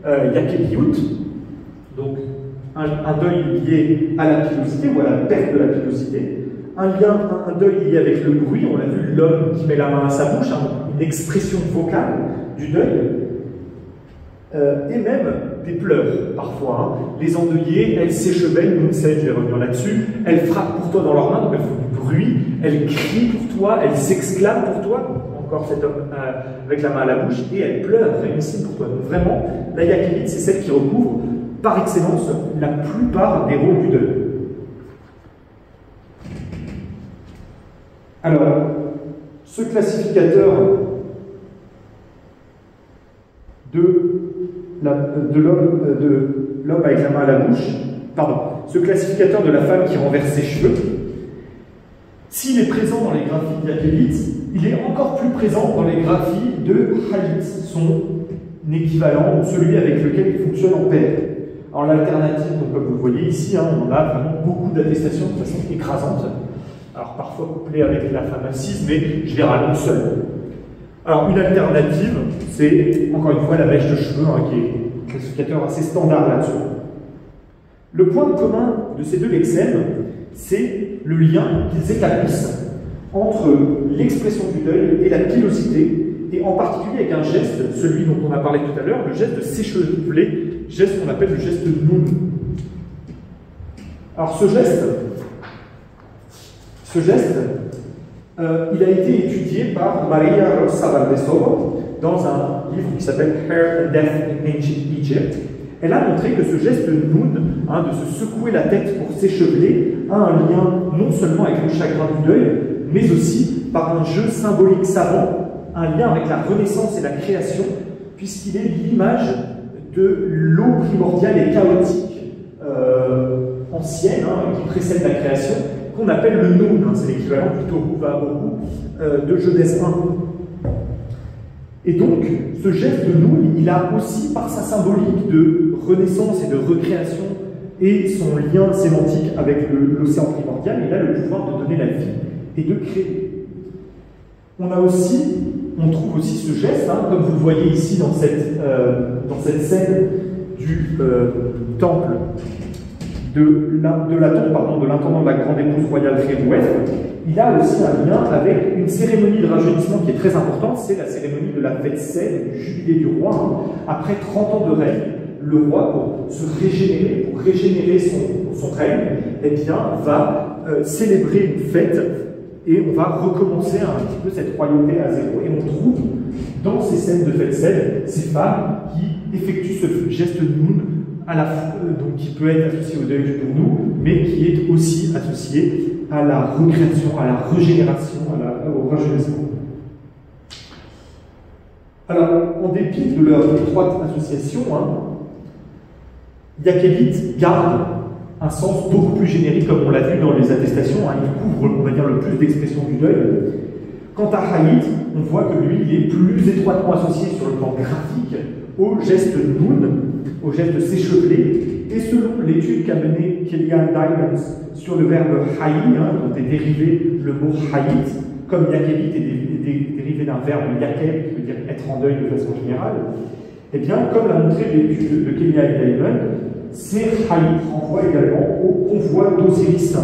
Yakébiout, donc un deuil lié à la pilosité ou à la perte de la pilosité. Un deuil lié avec le bruit, on l'a vu, l'homme qui met la main à sa bouche, hein, une expression vocale du deuil. Et même des pleurs, parfois. Hein. Les endeuillées, elles s'échevèlent, je vais revenir là-dessus, elles frappent pour toi dans leurs mains, donc elles font du bruit, elles crient pour toi, elles s'exclament pour toi, encore cet homme avec la main à la bouche, et elles pleurent, elles signent pour toi. Donc vraiment, la Yakébite, c'est celle qui recouvre, par excellence, la plupart des rôles du deuil. Alors, ce classificateur de l'homme avec la main à la bouche, pardon, ce classificateur de la femme qui renverse ses cheveux, s'il est présent dans les graphies d'Yaquelit, il est encore plus présent dans les graphies de Hayit, son équivalent, ou celui avec lequel il fonctionne en paire. Alors l'alternative, donc, comme vous le voyez ici, hein, on a vraiment beaucoup d'attestations de façon écrasante. Alors parfois couplée avec la femme assise, mais généralement seule. Alors une alternative, c'est encore une fois la mèche de cheveux, hein, qui est un classificateur assez standard là-dessus. Le point commun de ces deux lexèmes, c'est le lien qu'ils établissent entre l'expression du deuil et la pilosité, et en particulier avec un geste, celui dont on a parlé tout à l'heure, le geste de s'écheveler, geste qu'on appelle le geste noun. Alors ce geste, il a été étudié par Maria Rosa Valdesoro dans un livre qui s'appelle Hair and Death in Ancient Egypt. Elle a montré que ce geste noun, hein, de se secouer la tête pour s'écheveler, a un lien non seulement avec le chagrin du deuil, mais aussi par un jeu symbolique savant, un lien avec la renaissance et la création, puisqu'il est l'image de l'eau primordiale et chaotique ancienne, hein, qui précède la création, qu'on appelle le Noun, hein, c'est l'équivalent du Tohu Vabohu de Genèse 1. Et donc, ce geste de Noun, il a aussi, par sa symbolique de renaissance et de recréation, et son lien sémantique avec l'océan primordial, il a le pouvoir de donner la vie et de créer. On trouve aussi ce geste, hein, comme vous le voyez ici dans cette scène du temple de l'intendant de la grande épouse royale Réouet. Il a aussi un lien avec une cérémonie de rajeunissement qui est très importante, c'est la cérémonie de la fête Sed, du jubilé du roi. Hein. Après 30 ans de règne, le roi, pour se régénérer, pour régénérer son règne, eh bien, va célébrer une fête et on va recommencer un petit peu cette royauté à zéro. Et on trouve dans ces scènes de fête Sed ces femmes qui effectuent ce geste noun, donc qui peut être associé au deuil pour nous, mais qui est aussi associé à la recréation, à la régénération, au rajeunissement. Alors, en dépit de leur étroite association, Yaquelit garde un sens beaucoup plus générique, comme on l'a vu dans les attestations. Il couvre, on va dire, le plus d'expressions du deuil. Quant à Hayit, on voit que lui, il est plus étroitement associé sur le plan graphique au geste noun, au geste s'écheveler, et selon l'étude qu'a menée Kellyanne Diamonds sur le verbe haï, dont est dérivé le mot hayit, comme Yaquelit est dérivé d'un verbe yakel, qui veut dire être en deuil de façon générale, eh bien, comme l'a montré l'étude de Kellyanne Diamonds, ces haït renvoient également au convoi d'Osiris,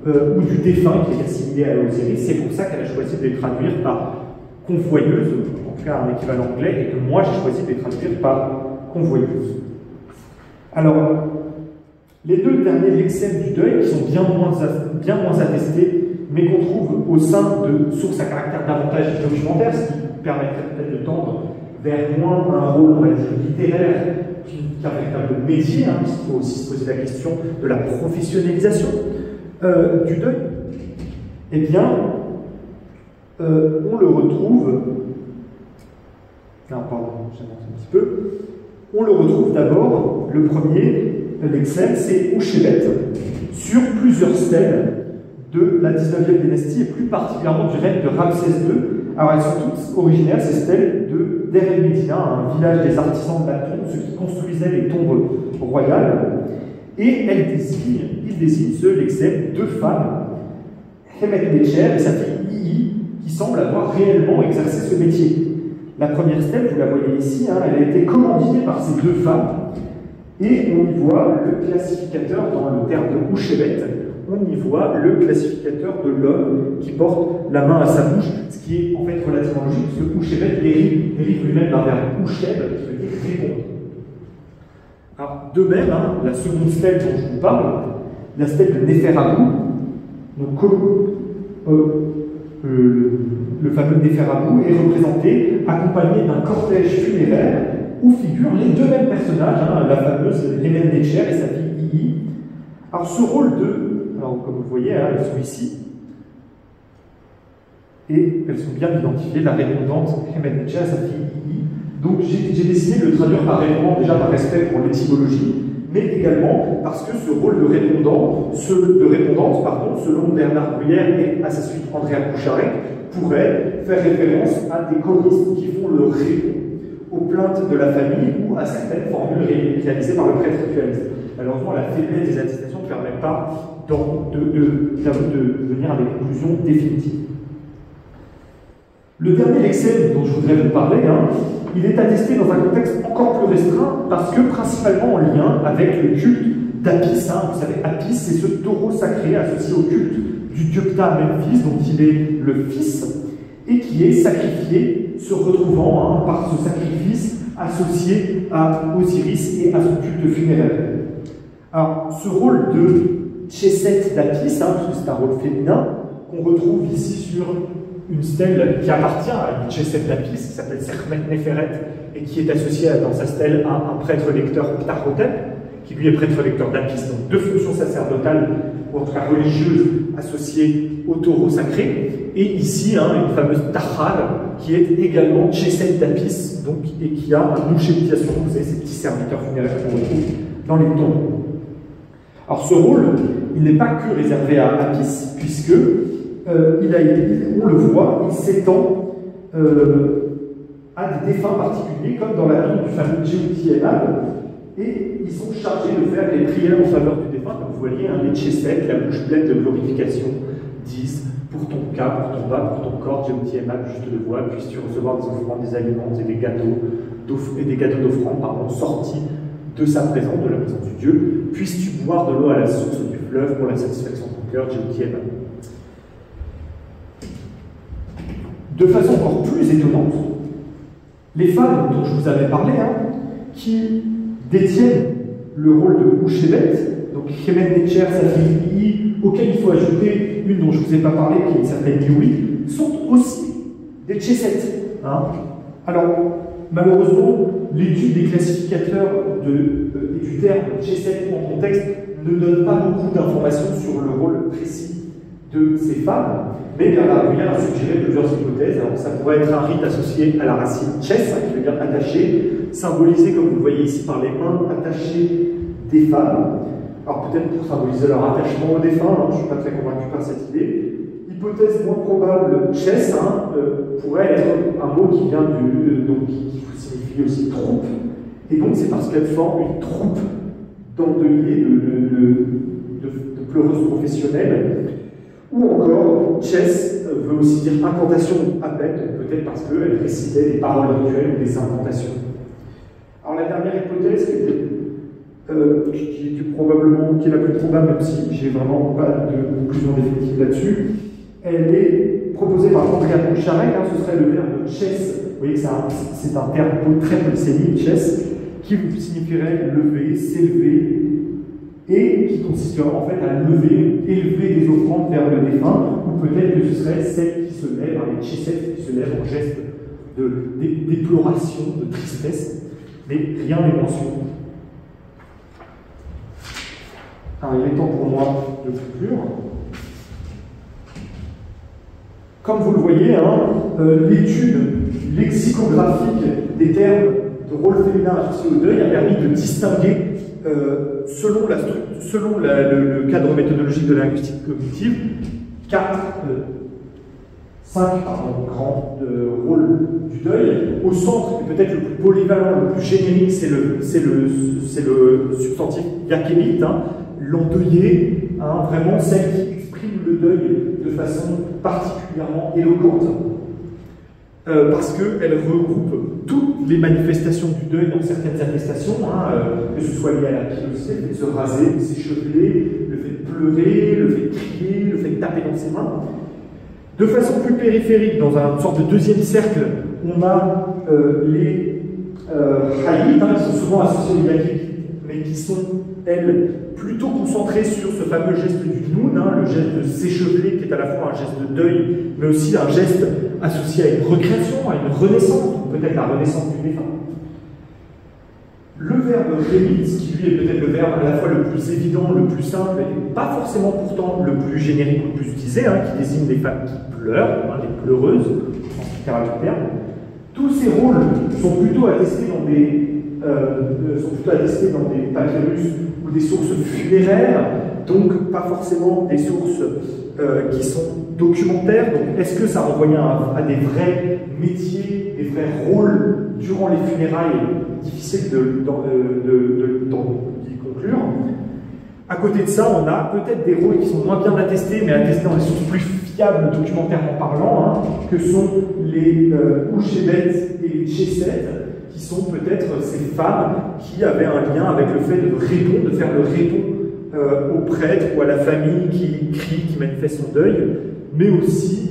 ou du défunt qui est assimilé à Osiris. C'est pour ça qu'elle a choisi de les traduire par convoyeuse, en tout cas un équivalent anglais, et que moi j'ai choisi de les traduire par convoyeuse. Alors, les deux derniers lexèmes du deuil, qui sont bien moins attestés, mais qu'on trouve au sein de sources à caractère davantage documentaire, ce qui permettrait peut-être de tendre vers moins un rôle, on va dire, littéraire qu'un véritable métier, puisqu'il faut aussi se poser la question de la professionnalisation du deuil. Eh bien, on le retrouve. Non, pardon, j'avance un petit peu. On le retrouve d'abord, le premier lexème, c'est Ouchevet, sur plusieurs stèles de la 19e dynastie, et plus particulièrement du règne de Ramsès II. Alors elles sont toutes originaires, ces stèles, de Der El Medina, un village des artisans de la tombe, ceux qui construisaient les tombes royales. Et il désigne ce lexème deux femmes, Hemet Necher et sa fille Ii, qui semblent avoir réellement exercé ce métier. La première stèle, vous la voyez ici, elle a été commanditée par ces deux femmes, et on y voit le classificateur dans le terme de Ouchevet, on y voit le classificateur de l'homme qui porte la main à sa bouche, ce qui est en fait relativement logique, parce que Ouchevet dérive lui-même d'un verbe Oucheb, qui veut dire répondre. Alors, de même, la seconde stèle dont je vous parle, la stèle de Néferabou, donc le fameux Néferabou est représenté accompagné d'un cortège funéraire où figurent les deux mêmes personnages, la fameuse Hemet Necher et sa fille Ii. Alors ce rôle comme vous le voyez, elles sont ici, et elles sont bien identifiées, la répondante Hemet Necher et sa fille Ii. Donc j'ai décidé de le traduire par répondant déjà par respect pour l'étymologie, mais également parce que ce rôle de répondante, selon Bernard Bruyère et à sa suite Andrea Boucharek, pourrait faire référence à des choristes qui font le répond aux plaintes de la famille ou à certaines formules réalisées par le prêtre ritualiste. Malheureusement, la faiblesse des attestations ne permet pas de venir à des conclusions définitives. Le dernier lexème dont je voudrais vous parler, il est attesté dans un contexte encore plus restreint parce que principalement en lien avec le culte d'Apis. Vous savez, Apis, c'est ce taureau sacré associé au culte du dieu Ptah Memphis, dont il est le fils, et qui est sacrifié, se retrouvant par ce sacrifice associé à Osiris et à son culte funéraire. Alors, ce rôle de Tchéset d'Apis, parce que c'est un rôle féminin, qu'on retrouve ici sur une stèle qui appartient à une Tchéset d'Apis, qui s'appelle Sermet Neferet, et qui est associée dans sa stèle à un prêtre-lecteur Ptahhotep, qui lui est prêtre-lecteur d'Apis, donc deux fonctions sacerdotales, ou en tout cas religieuses, associées au taureau sacré. Et ici, une fameuse Tahal, qui est également Tchéset d'Apis, et qui a un mouchétiation, vous savez, ces petits serviteurs funéraires qu'on retrouve dans les tombes. Alors ce rôle, il n'est pas que réservé à Apis, puisque on le voit, il s'étend à des défunts particuliers, comme dans la tombe du fameux Djeouti-Emab, et ils sont chargés de faire les prières en faveur du défunt. Comme vous voyez, les Tchéset, la bouche pleine de glorification, disent pour ton cas, pour ton bas, pour ton corps, Djeouti-Emab, juste de voix, puisses-tu recevoir des offrandes, des aliments et des gâteaux d'offrande, sortis de sa présence, de la présence du Dieu, puisses-tu boire de l'eau à la source du fleuve pour la satisfaction de ton cœur, Djeouti-Emab. De façon encore plus étonnante, les femmes dont je vous avais parlé, qui détiennent le rôle de Mouchébet, donc Chemet Netcher, Safiri, auquel il faut ajouter une dont je ne vous ai pas parlé, qui est une certaine Dioui, sont aussi des Tchéset. Alors, malheureusement, l'étude des classificateurs et du terme Tchéset en contexte ne donne pas beaucoup d'informations sur le rôle précis de ces femmes, mais Bernard Bruyère a suggéré plusieurs hypothèses. Alors, ça pourrait être un rite associé à la racine tchès, qui veut dire attaché, symbolisé, comme vous le voyez ici, par les mains attachées des femmes. Alors peut-être pour symboliser leur attachement aux défunts, je ne suis pas très convaincu par cette idée. Hypothèse moins probable, tchès, pourrait être un mot qui vient donc qui signifie aussi troupe, et donc c'est parce qu'elle forme une troupe d'endeuillés, de pleureuses professionnelles. Ou encore, Tchès veut aussi dire incantation à peine, peut-être parce qu'elle récitait des paroles rituelles ou des incantations. Alors la dernière hypothèse, qui est la plus probable, même si j'ai vraiment pas de conclusion définitive là-dessus, elle est proposée par Andrea Boucharek, ce serait le verbe Tchès. Vous voyez que c'est un terme très polysémique, Tchès, qui signifierait lever, s'élever, et qui consisterait en fait à élever des offrandes vers le défunt, ou peut-être que ce serait celles qui se lèvent, les Tchéset qui se lèvent en geste de déploration, de tristesse, mais rien n'est mentionné. Alors il est temps pour moi de conclure. Comme vous le voyez, l'étude lexicographique des termes de rôle féminin associés au deuil a permis de distinguer selon le cadre méthodologique de la linguistique cognitive, 5 grands rôles du deuil. Au centre, et peut-être le plus polyvalent, le plus générique, c'est le substantif yakémite, l'endeuillé, vraiment celle qui exprime le deuil de façon particulièrement éloquente. Parce qu'elle regroupe toutes les manifestations du deuil dans certaines attestations, que ce soit lié à la pilosité, le fait de se raser, de s'écheveler, le fait de pleurer, le fait de crier, le fait de taper dans ses mains. De façon plus périphérique, dans une sorte de deuxième cercle, on a les haït, qui sont souvent associés aux yakémites, mais qui sont, elles, plutôt concentrées sur ce fameux geste du noun, le geste de s'écheveler, qui est à la fois un geste de deuil, mais aussi un geste associé à une recréation, à une renaissance, peut-être la renaissance du défunt. Le verbe rémit, qui lui est peut-être le verbe à la fois le plus évident, le plus simple, et pas forcément pourtant le plus générique ou le plus utilisé, qui désigne les femmes qui pleurent, les pleureuses, en littéral du terme. Tous ces rôles sont plutôt attestés dans des sont plutôt attestés dans des papyrus ou des sources funéraires, donc pas forcément des sources qui sont documentaires. Donc est-ce que ça renvoyait à des vrais métiers, des vrais rôles durant les funérailles? Difficile d'y conclure. À côté de ça, on a peut-être des rôles qui sont moins bien attestés, mais attestés dans des sources plus fiables documentairement parlant, hein, que sont les Ouchébet et Chesed, qui sont peut-être ces femmes qui avaient un lien avec le fait de répondre, de faire le répond au prêtre ou à la famille qui crie, qui manifeste son deuil, mais aussi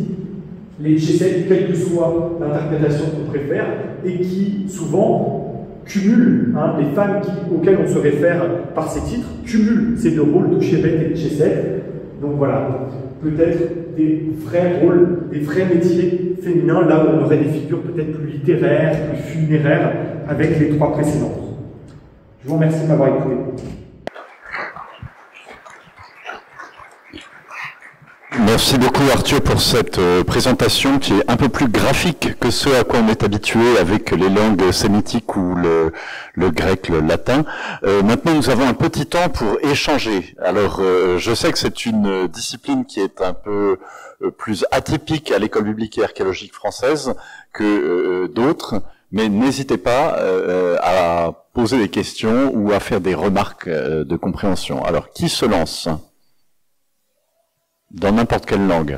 les Chesed, quelle que soit l'interprétation qu'on préfère, et qui souvent cumulent, hein, les femmes auxquelles on se réfère par ces titres, cumulent ces deux rôles d'Ouchébet et de Chesed. Donc voilà, peut-être des vrais rôles, des vrais métiers féminins, là où on aurait des figures peut-être plus littéraires, plus funéraires, avec les trois précédentes. Je vous remercie de m'avoir écouté. Merci beaucoup Arthur pour cette présentation qui est un peu plus graphique que ce à quoi on est habitué avec les langues sémitiques ou le grec, le latin. Maintenant nous avons un petit temps pour échanger. Alors je sais que c'est une discipline qui est un peu plus atypique à l'école biblique et archéologique française que d'autres, mais n'hésitez pas à poser des questions ou à faire des remarques de compréhension. Alors qui se lance ? Dans n'importe quelle langue.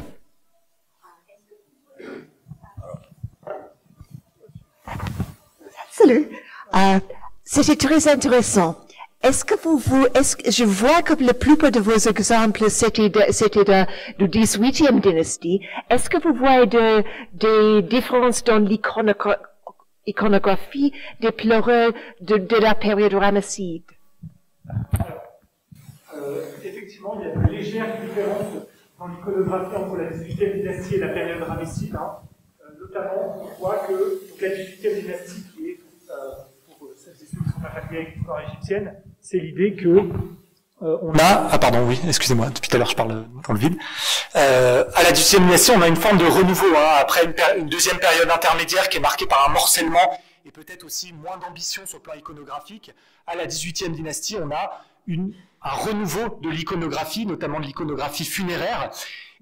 Salut. C'était très intéressant. Je vois que la plupart de vos exemples, c'était de 18e dynastie. Est-ce que vous voyez des différences dans l'iconographie des pleureux de la période ramesside? Effectivement, il y a de légères différences dans l'iconographie entre la 18e dynastie et la période ramesside. Notamment, on voit que la 18e dynastie, qui est, pour celles et ceux qui sont pas familiers avec l'histoire égyptienne, c'est l'idée que on a... Ah pardon, oui, excusez-moi, depuis tout à l'heure je parle dans le vide. À la 18e dynastie, on a une forme de renouveau, après une deuxième période intermédiaire qui est marquée par un morcellement et peut-être aussi moins d'ambition sur le plan iconographique. À la 18e dynastie, on a un renouveau de l'iconographie, notamment de l'iconographie funéraire.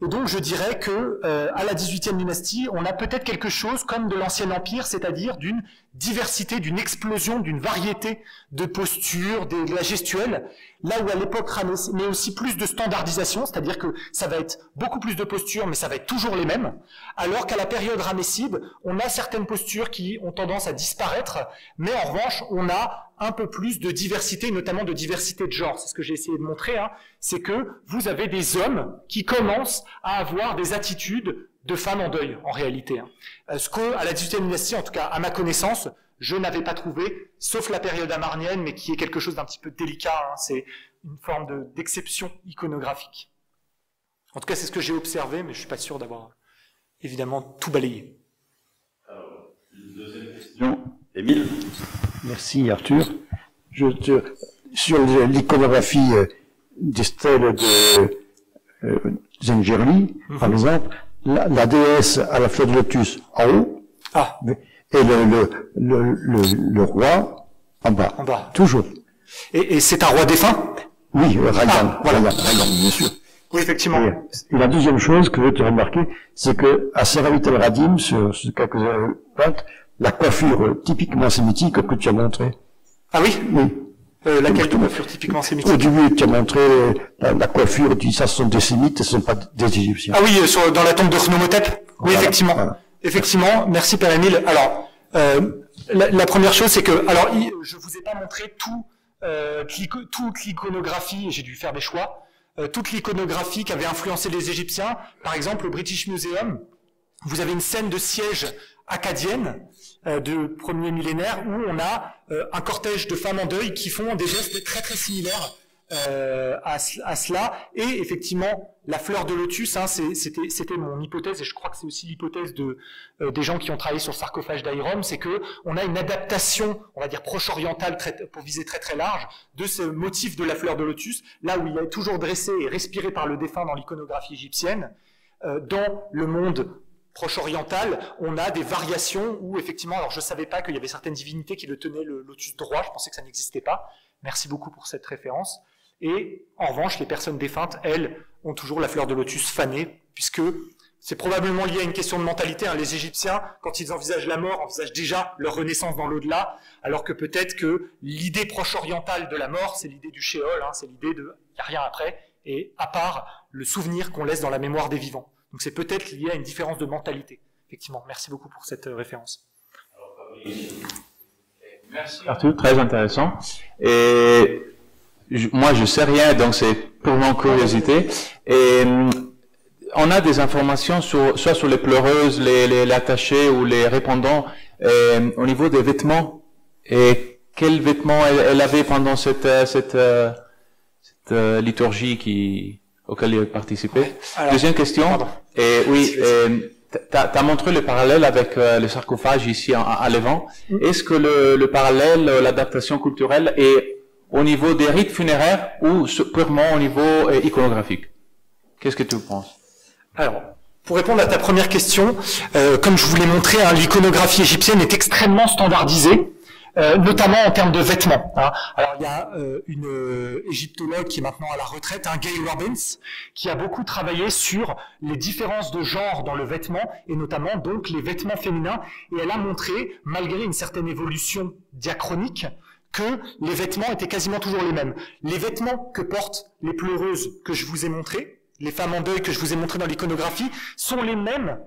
Et donc je dirais que à la 18e dynastie, on a peut-être quelque chose comme de l'Ancien Empire, c'est-à-dire d'une diversité, d'une explosion, d'une variété de postures, de la gestuelle, là où à l'époque ramesside, mais aussi plus de standardisation, c'est-à-dire que ça va être beaucoup plus de postures, mais ça va être toujours les mêmes, alors qu'à la période ramesside, on a certaines postures qui ont tendance à disparaître, mais en revanche, on a un peu plus de diversité, notamment de diversité de genre. C'est ce que j'ai essayé de montrer, c'est que vous avez des hommes qui commencent à avoir des attitudes de femmes en deuil, en réalité. Ce qu'à la 18e dynastie, en tout cas à ma connaissance, je n'avais pas trouvé, sauf la période amarnienne, mais qui est quelque chose d'un petit peu délicat, c'est une forme d'exception iconographique. En tout cas, c'est ce que j'ai observé, mais je ne suis pas sûr d'avoir, évidemment, tout balayé. Alors, une deuxième question. Émile ? Merci Arthur. Sur l'iconographie des stèles de Zengerli, par exemple, la déesse à la fleur de lotus en haut, et le roi en bas. En bas. Toujours. Et c'est un roi défunt ? Oui, Rayan, voilà. Rayan, bien sûr. Oui, effectivement. Et la deuxième chose que je veux te remarquer, c'est que à Seravit El Radim, sur quelques pointes, la coiffure typiquement sémitique que tu as montrée. Ah oui ? Oui. Laquelle de coiffure typiquement sémitique ? Au début, tu as montré la coiffure, tu dis ça, ce sont des sémites, ce ne sont pas des Égyptiens. Ah oui, dans la tombe de Khnomothep ? Oui, Voilà, effectivement. voilà. Effectivement, merci Père Émile. Alors, la première chose, c'est que, alors, je vous ai pas montré toute l'iconographie, j'ai dû faire des choix, toute l'iconographie qui avait influencé les Égyptiens. Par exemple, au British Museum, vous avez une scène de siège acadienne de premier millénaire où on a un cortège de femmes en deuil qui font des gestes très très similaires à cela. Et effectivement, la fleur de lotus, c'était mon hypothèse, et je crois que c'est aussi l'hypothèse des gens qui ont travaillé sur le sarcophage d'Aïrom, c'est que on a une adaptation, on va dire proche-orientale, pour viser très très large, de ce motif de la fleur de lotus, là où il est toujours dressé et respiré par le défunt dans l'iconographie égyptienne, dans le monde proche-orientale, on a des variations où effectivement, alors je ne savais pas qu'il y avait certaines divinités qui le tenaient le lotus droit, je pensais que ça n'existait pas. Merci beaucoup pour cette référence. Et en revanche, les personnes défuntes, elles, ont toujours la fleur de lotus fanée, puisque c'est probablement lié à une question de mentalité. Les Égyptiens, quand ils envisagent la mort, envisagent déjà leur renaissance dans l'au-delà, alors que peut-être que l'idée proche-orientale de la mort, c'est l'idée du shéol, c'est l'idée de « il n'y a rien après », et à part le souvenir qu'on laisse dans la mémoire des vivants. Donc c'est peut-être lié à une différence de mentalité. Effectivement, merci beaucoup pour cette référence. Merci Arthur, très intéressant. Et moi je sais rien, donc c'est purement curiosité. Et on a des informations soit sur les pleureuses, les attachés ou les répondants au niveau des vêtements. Et quels vêtements elle avait pendant cette liturgie auquel il participait. Alors, deuxième question. Pardon. Oui, t'as montré le parallèle avec le sarcophage ici à Levant. Est-ce que le parallèle, l'adaptation culturelle est au niveau des rites funéraires ou purement au niveau iconographique? Qu'est-ce que tu penses? Alors, pour répondre à ta première question, comme je vous l'ai montré, l'iconographie égyptienne est extrêmement standardisée. Notamment en termes de vêtements. Alors il y a une égyptologue qui est maintenant à la retraite, Gail Robbins, qui a beaucoup travaillé sur les différences de genre dans le vêtement, et notamment donc les vêtements féminins, et elle a montré, malgré une certaine évolution diachronique, que les vêtements étaient quasiment toujours les mêmes. Les vêtements que portent les pleureuses que je vous ai montrés, les femmes en deuil que je vous ai montrés dans l'iconographie, sont les mêmes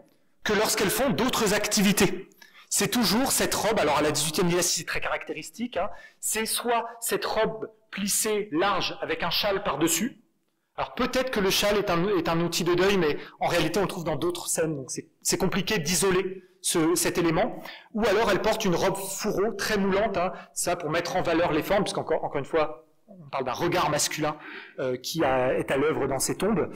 que lorsqu'elles font d'autres activités. C'est toujours cette robe, alors à la 18e dynastie c'est très caractéristique, c'est soit cette robe plissée large avec un châle par-dessus. Alors peut-être que le châle est un outil de deuil, mais en réalité on le trouve dans d'autres scènes, donc c'est compliqué d'isoler cet élément. Ou alors elle porte une robe fourreau très moulante, ça pour mettre en valeur les formes, puisqu'encore une fois on parle d'un regard masculin qui est à l'œuvre dans ces tombes.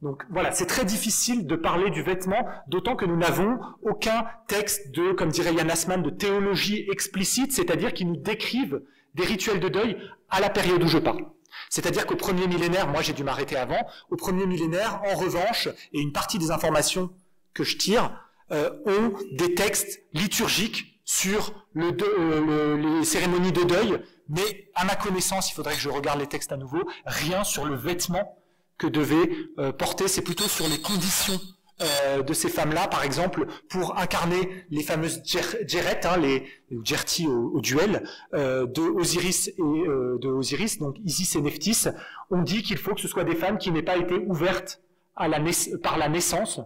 Donc voilà, c'est très difficile de parler du vêtement, d'autant que nous n'avons aucun texte comme dirait Yann Assmann, de théologie explicite, c'est-à-dire qui nous décrivent des rituels de deuil à la période où je parle. C'est-à-dire qu'au premier millénaire, moi j'ai dû m'arrêter avant, au premier millénaire, en revanche, et une partie des informations que je tire, ont des textes liturgiques sur les cérémonies de deuil, mais à ma connaissance, il faudrait que je regarde les textes à nouveau, rien sur le vêtement que devait porter, c'est plutôt sur les conditions de ces femmes-là, par exemple, pour incarner les fameuses djeret, ou djerti au duel, de Osiris, donc Isis et Nephthys. On dit qu'il faut que ce soit des femmes qui n'aient pas été ouvertes par la naissance.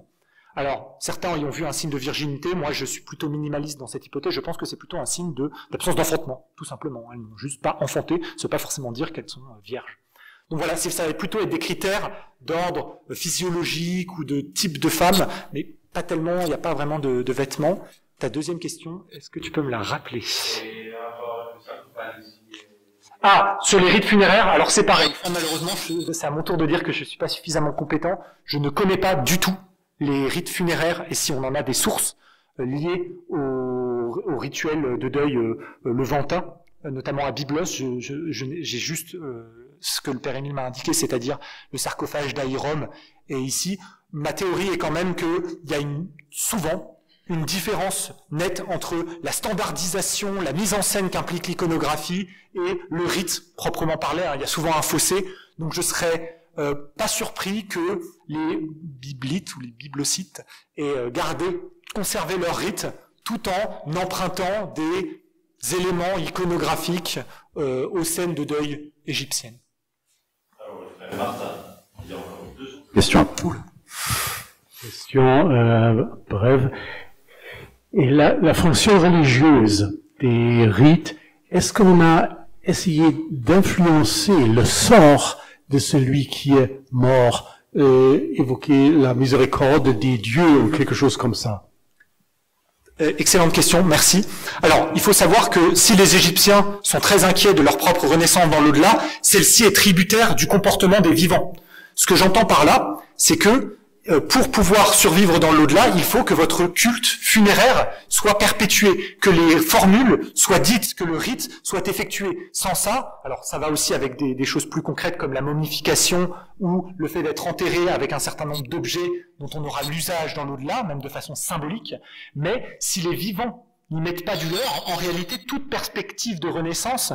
Alors, certains y ont vu un signe de virginité, moi je suis plutôt minimaliste dans cette hypothèse, je pense que c'est plutôt un signe d'absence d'enfantement, tout simplement. Elles n'ont juste pas enfanté, ça ne veut pas forcément dire qu'elles sont vierges. Donc voilà, ça va plutôt être des critères d'ordre physiologique ou de type de femme, mais pas tellement, il n'y a pas vraiment de vêtements. Ta deuxième question, est-ce que tu peux me la rappeler? Sur les rites funéraires, alors c'est pareil. Malheureusement, c'est à mon tour de dire que je ne suis pas suffisamment compétent. Je ne connais pas du tout les rites funéraires, et si on en a des sources liées au rituel de deuil levantin, notamment à Byblos, j'ai juste ce que le père Émile m'a indiqué, c'est-à-dire le sarcophage d'Aïrom. Et ici, ma théorie est quand même qu'il y a souvent une différence nette entre la standardisation, la mise en scène qu'implique l'iconographie et le rite proprement parlé. Il y a souvent un fossé, donc je serais pas surpris que les biblites ou les biblocites aient conservé leur rite tout en empruntant des éléments iconographiques aux scènes de deuil égyptiennes. Martin, il y a encore deux questions. Question brève. Et la fonction religieuse des rites, est-ce qu'on a essayé d'influencer le sort de celui qui est mort, évoquer la miséricorde des dieux ou quelque chose comme ça? Excellente question, merci. Alors, il faut savoir que si les Égyptiens sont très inquiets de leur propre renaissance dans l'au-delà, celle-ci est tributaire du comportement des vivants. Ce que j'entends par là, c'est que pour pouvoir survivre dans l'au-delà, il faut que votre culte funéraire soit perpétué, que les formules soient dites, que le rite soit effectué. Sans ça, alors ça va aussi avec des choses plus concrètes comme la momification ou le fait d'être enterré avec un certain nombre d'objets dont on aura l'usage dans l'au-delà, même de façon symbolique. Mais si les vivants n'y mettent pas du leur, en réalité, toute perspective de renaissance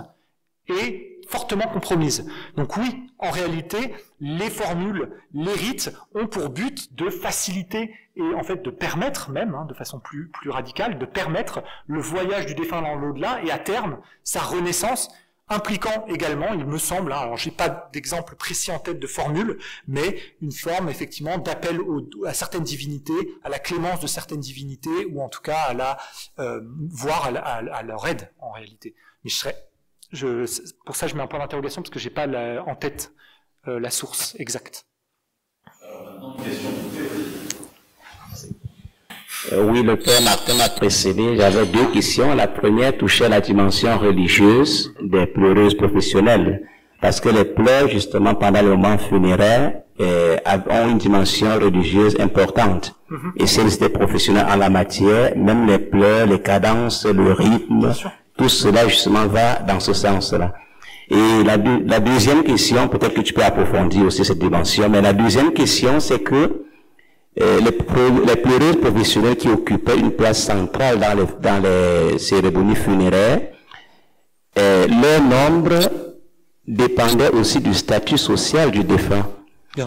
est fortement compromise. Donc oui, en réalité, les formules, les rites ont pour but de faciliter et en fait de permettre même, de façon plus radicale, de permettre le voyage du défunt dans l'au-delà et à terme, sa renaissance, impliquant également, il me semble, alors j'ai pas d'exemple précis en tête de formule, mais une forme effectivement d'appel à certaines divinités, à la clémence de certaines divinités, ou en tout cas à la voire à leur aide en réalité. Mais pour ça je mets un point d'interrogation parce que j'ai pas en tête la source exacte. Maintenant, une question. Oui, le père Martin m'a précédé. J'avais deux questions. La première touchait la dimension religieuse des pleureuses professionnelles. Parce que les pleurs, justement, pendant le moment funéraire, ont une dimension religieuse importante. Et c'est des professionnels en la matière, même les pleurs, les cadences, le rythme, tout cela, justement, va dans ce sens-là. Et la deuxième question, peut-être que tu peux approfondir aussi cette dimension, mais la deuxième question, c'est que les pleureuses professionnelles qui occupaient une place centrale dans les cérémonies funéraires, leur nombre dépendait aussi du statut social du défunt. Et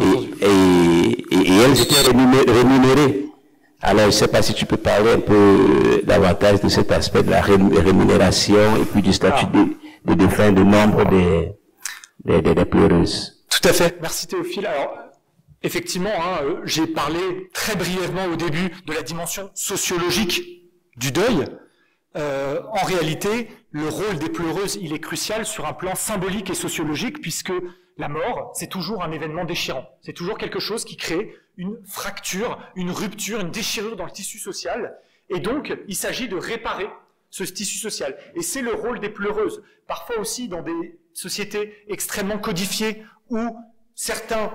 elles étaient rémunérées. Alors, je ne sais pas si tu peux parler un peu davantage de cet aspect de la rémunération et puis du statut de défunt, du nombre des pleureuses. Tout à fait. Merci Théophile. Alors, effectivement, j'ai parlé très brièvement au début de la dimension sociologique du deuil. En réalité, le rôle des pleureuses, il est crucial sur un plan symbolique et sociologique, puisque la mort, c'est toujours un événement déchirant. C'est toujours quelque chose qui crée une fracture, une rupture, une déchirure dans le tissu social. Et donc, il s'agit de réparer ce tissu social. Et c'est le rôle des pleureuses. Parfois aussi, dans des sociétés extrêmement codifiées, où certains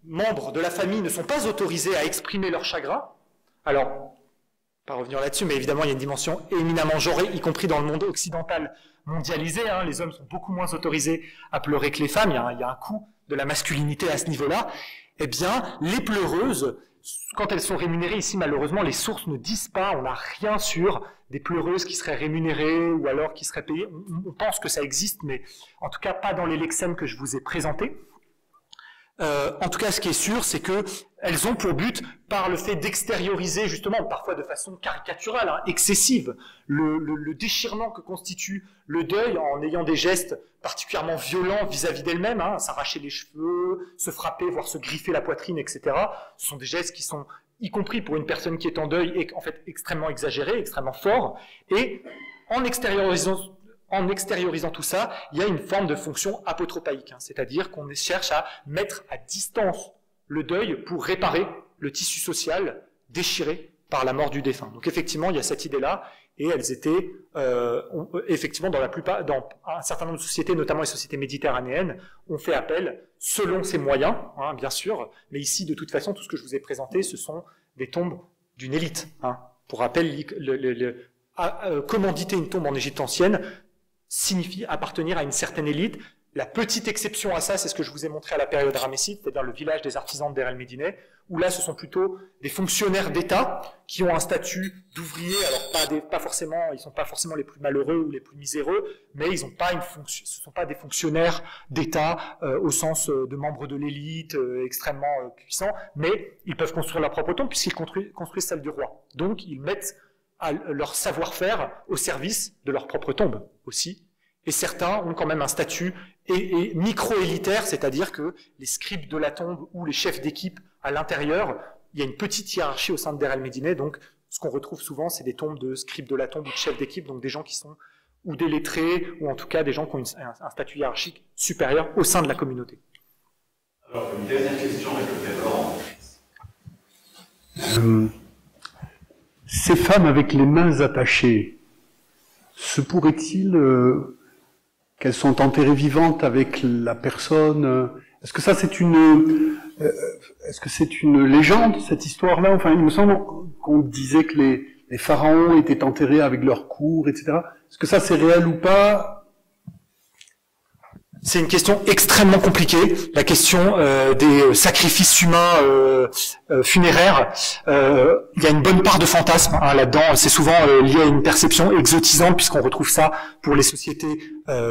membres de la famille ne sont pas autorisés à exprimer leur chagrin. Alors, pas revenir là-dessus, mais évidemment, il y a une dimension éminemment genrée, y compris dans le monde occidental mondialisé. Les hommes sont beaucoup moins autorisés à pleurer que les femmes. Il y a un coût de la masculinité à ce niveau-là. Eh bien, les pleureuses, quand elles sont rémunérées, ici, malheureusement, les sources ne disent pas, on n'a rien sur des pleureuses qui seraient rémunérées ou alors qui seraient payées. On pense que ça existe, mais en tout cas, pas dans les lexèmes que je vous ai présentés. En tout cas, ce qui est sûr, c'est que elles ont pour but, par le fait d'extérioriser, justement, parfois de façon caricaturale, excessive, le déchirement que constitue le deuil en ayant des gestes particulièrement violents vis-à-vis d'elles-mêmes, s'arracher les cheveux, se frapper, voire se griffer la poitrine, etc. Ce sont des gestes qui sont, y compris pour une personne qui est en deuil, en fait extrêmement exagérés, extrêmement forts, et en extériorisant tout ça, il y a une forme de fonction apotropaïque, c'est-à-dire qu'on cherche à mettre à distance le deuil pour réparer le tissu social déchiré par la mort du défunt. Donc effectivement, il y a cette idée-là, et elles étaient effectivement dans un certain nombre de sociétés, notamment les sociétés méditerranéennes, ont fait appel, selon ses moyens, bien sûr, mais ici, de toute façon, tout ce que je vous ai présenté, ce sont des tombes d'une élite. Pour rappel, commanditer une tombe en Égypte ancienne signifie appartenir à une certaine élite. La petite exception à ça, c'est ce que je vous ai montré à la période ramesside, c'est-à-dire le village des artisans de Deir el-Médine, où là, ce sont plutôt des fonctionnaires d'État qui ont un statut d'ouvrier. Alors pas forcément, ils sont pas forcément les plus malheureux ou les plus miséreux, mais ils ont pas ce sont pas des fonctionnaires d'État au sens de membres de l'élite extrêmement puissants, mais ils peuvent construire leur propre tombe puisqu'ils construisent celle du roi. Donc ils mettent leur savoir-faire au service de leur propre tombe aussi. Et certains ont quand même un statut micro-élitaire, c'est-à-dire que les scribes de la tombe ou les chefs d'équipe à l'intérieur, il y a une petite hiérarchie au sein de Deir el-Médine, donc ce qu'on retrouve souvent, c'est des tombes de scribes de la tombe ou de chefs d'équipe, donc des gens qui sont ou des lettrés, ou en tout cas des gens qui ont un statut hiérarchique supérieur au sein de la communauté. Alors, une dernière question avec le Laurent. Ces femmes avec les mains attachées, se pourrait-il qu'elles sont enterrées vivantes avec la personne? Est-ce que ça c'est une est-ce que c'est une légende, cette histoire-là? Enfin, il me semble qu'on disait que les pharaons étaient enterrés avec leurs cours, etc. Est-ce que ça c'est réel ou pas? C'est une question extrêmement compliquée, la question des sacrifices humains funéraires. Il y a une bonne part de fantasme là-dedans. C'est souvent lié à une perception exotisante, puisqu'on retrouve ça pour les sociétés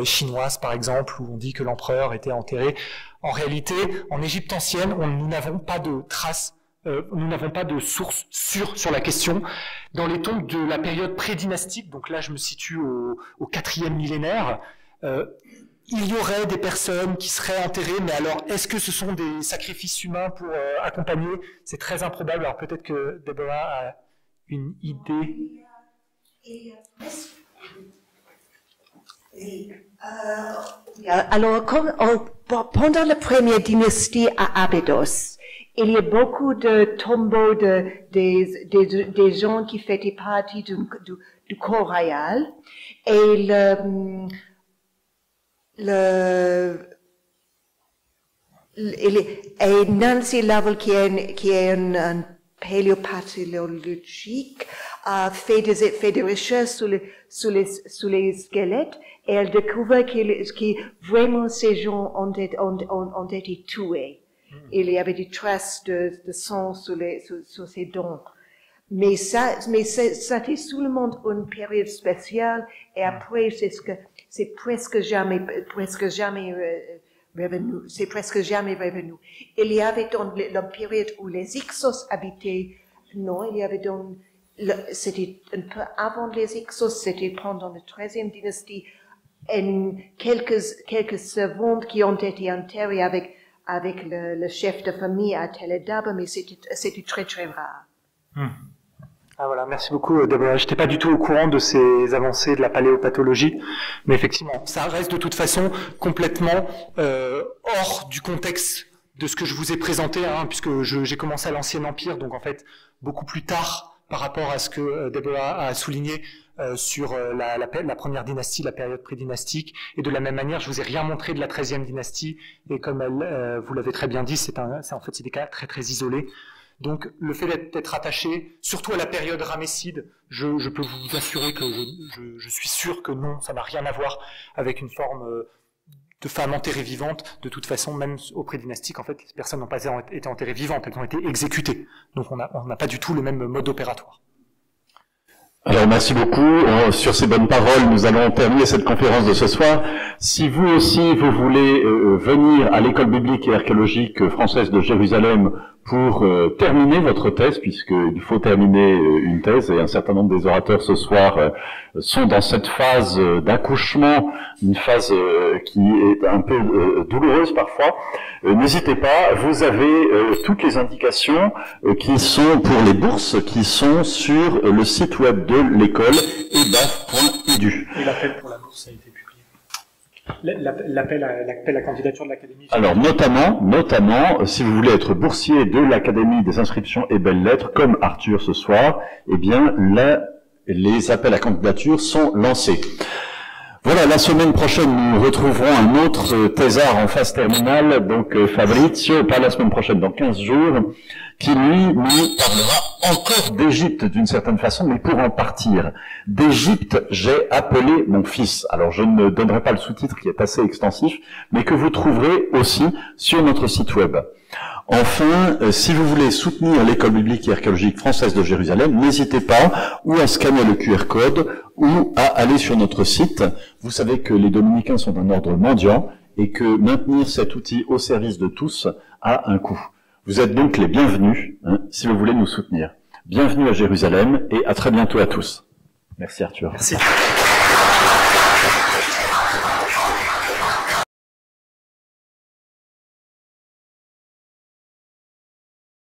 chinoises, par exemple, où on dit que l'empereur était enterré. En réalité, en Égypte ancienne, nous n'avons pas de traces, nous n'avons pas de source sûre sur la question. Dans les tombes de la période prédynastique, donc là je me situe au 4e millénaire, il y aurait des personnes qui seraient enterrées, mais alors est-ce que ce sont des sacrifices humains pour accompagner? C'est très improbable. Alors peut-être que Deborah a une idée. Alors, pendant la première dynastie à Abydos, il y a beaucoup de tombeaux des gens qui faisaient partie du corps royal, et et Nancy Lovell, qui est un paléopathologique, a fait des recherches sur les squelettes, et elle découvre que vraiment ces gens ont été tués. Il y avait des traces de sang sur ces dents. Mais c'était seulement une période spéciale, et après c'est presque jamais revenu. C'est presque jamais revenu. Il y avait dans la période où les Hyksos habitaient, non, il y avait c'était un peu avant les Hyksos, c'était pendant la 13e dynastie, quelques servantes qui ont été enterrées avec le chef de famille à Tel Daba, mais c'était très très rare. Ah voilà, merci beaucoup Deborah. Je n'étais pas du tout au courant de ces avancées de la paléopathologie, mais effectivement, ça reste de toute façon complètement hors du contexte de ce que je vous ai présenté, puisque j'ai commencé à l'Ancien Empire, donc en fait beaucoup plus tard par rapport à ce que Deborah a souligné sur la première dynastie, la période prédynastique, et de la même manière, je vous ai rien montré de la 13e dynastie, et comme vous l'avez très bien dit, c'est des cas très très isolés. Donc, le fait d'être attaché, surtout à la période ramesside, je peux vous assurer que je suis sûr que non, ça n'a rien à voir avec une forme de femme enterrée vivante. De toute façon, même au prédynastique, en fait, les personnes n'ont pas été enterrées vivantes, elles ont été exécutées. Donc, on n'a pas du tout le même mode opératoire. Alors merci beaucoup. Sur ces bonnes paroles, nous allons terminer cette conférence de ce soir. Si vous aussi, vous voulez venir à l'école biblique et archéologique française de Jérusalem pour terminer votre thèse, puisqu'il faut terminer une thèse, et un certain nombre des orateurs ce soir sont dans cette phase d'accouchement, une phase qui est un peu douloureuse parfois, n'hésitez pas, vous avez toutes les indications qui sont pour les bourses, qui sont sur le site web de l'école, ebaf.edu. Et l'appel pour la bourse a été publié. L'appel à candidature de l'Académie. Alors notamment, si vous voulez être boursier de l'Académie des inscriptions et belles lettres, comme Arthur ce soir, eh bien là, les appels à candidature sont lancés. Voilà, la semaine prochaine, nous retrouverons un autre thésard en phase terminale, donc Fabrizio, pas la semaine prochaine, dans 15 jours, qui lui nous parlera encore d'Égypte d'une certaine façon, mais pour en partir. D'Égypte, j'ai appelé mon fils. Alors je ne donnerai pas le sous-titre qui est assez extensif, mais que vous trouverez aussi sur notre site web. Enfin, si vous voulez soutenir l'école biblique et archéologique française de Jérusalem, n'hésitez pas ou à scanner le QR code ou à aller sur notre site. Vous savez que les dominicains sont d'un ordre mendiant et que maintenir cet outil au service de tous a un coût. Vous êtes donc les bienvenus si vous voulez nous soutenir. Bienvenue à Jérusalem et à très bientôt à tous. Merci Arthur. Merci.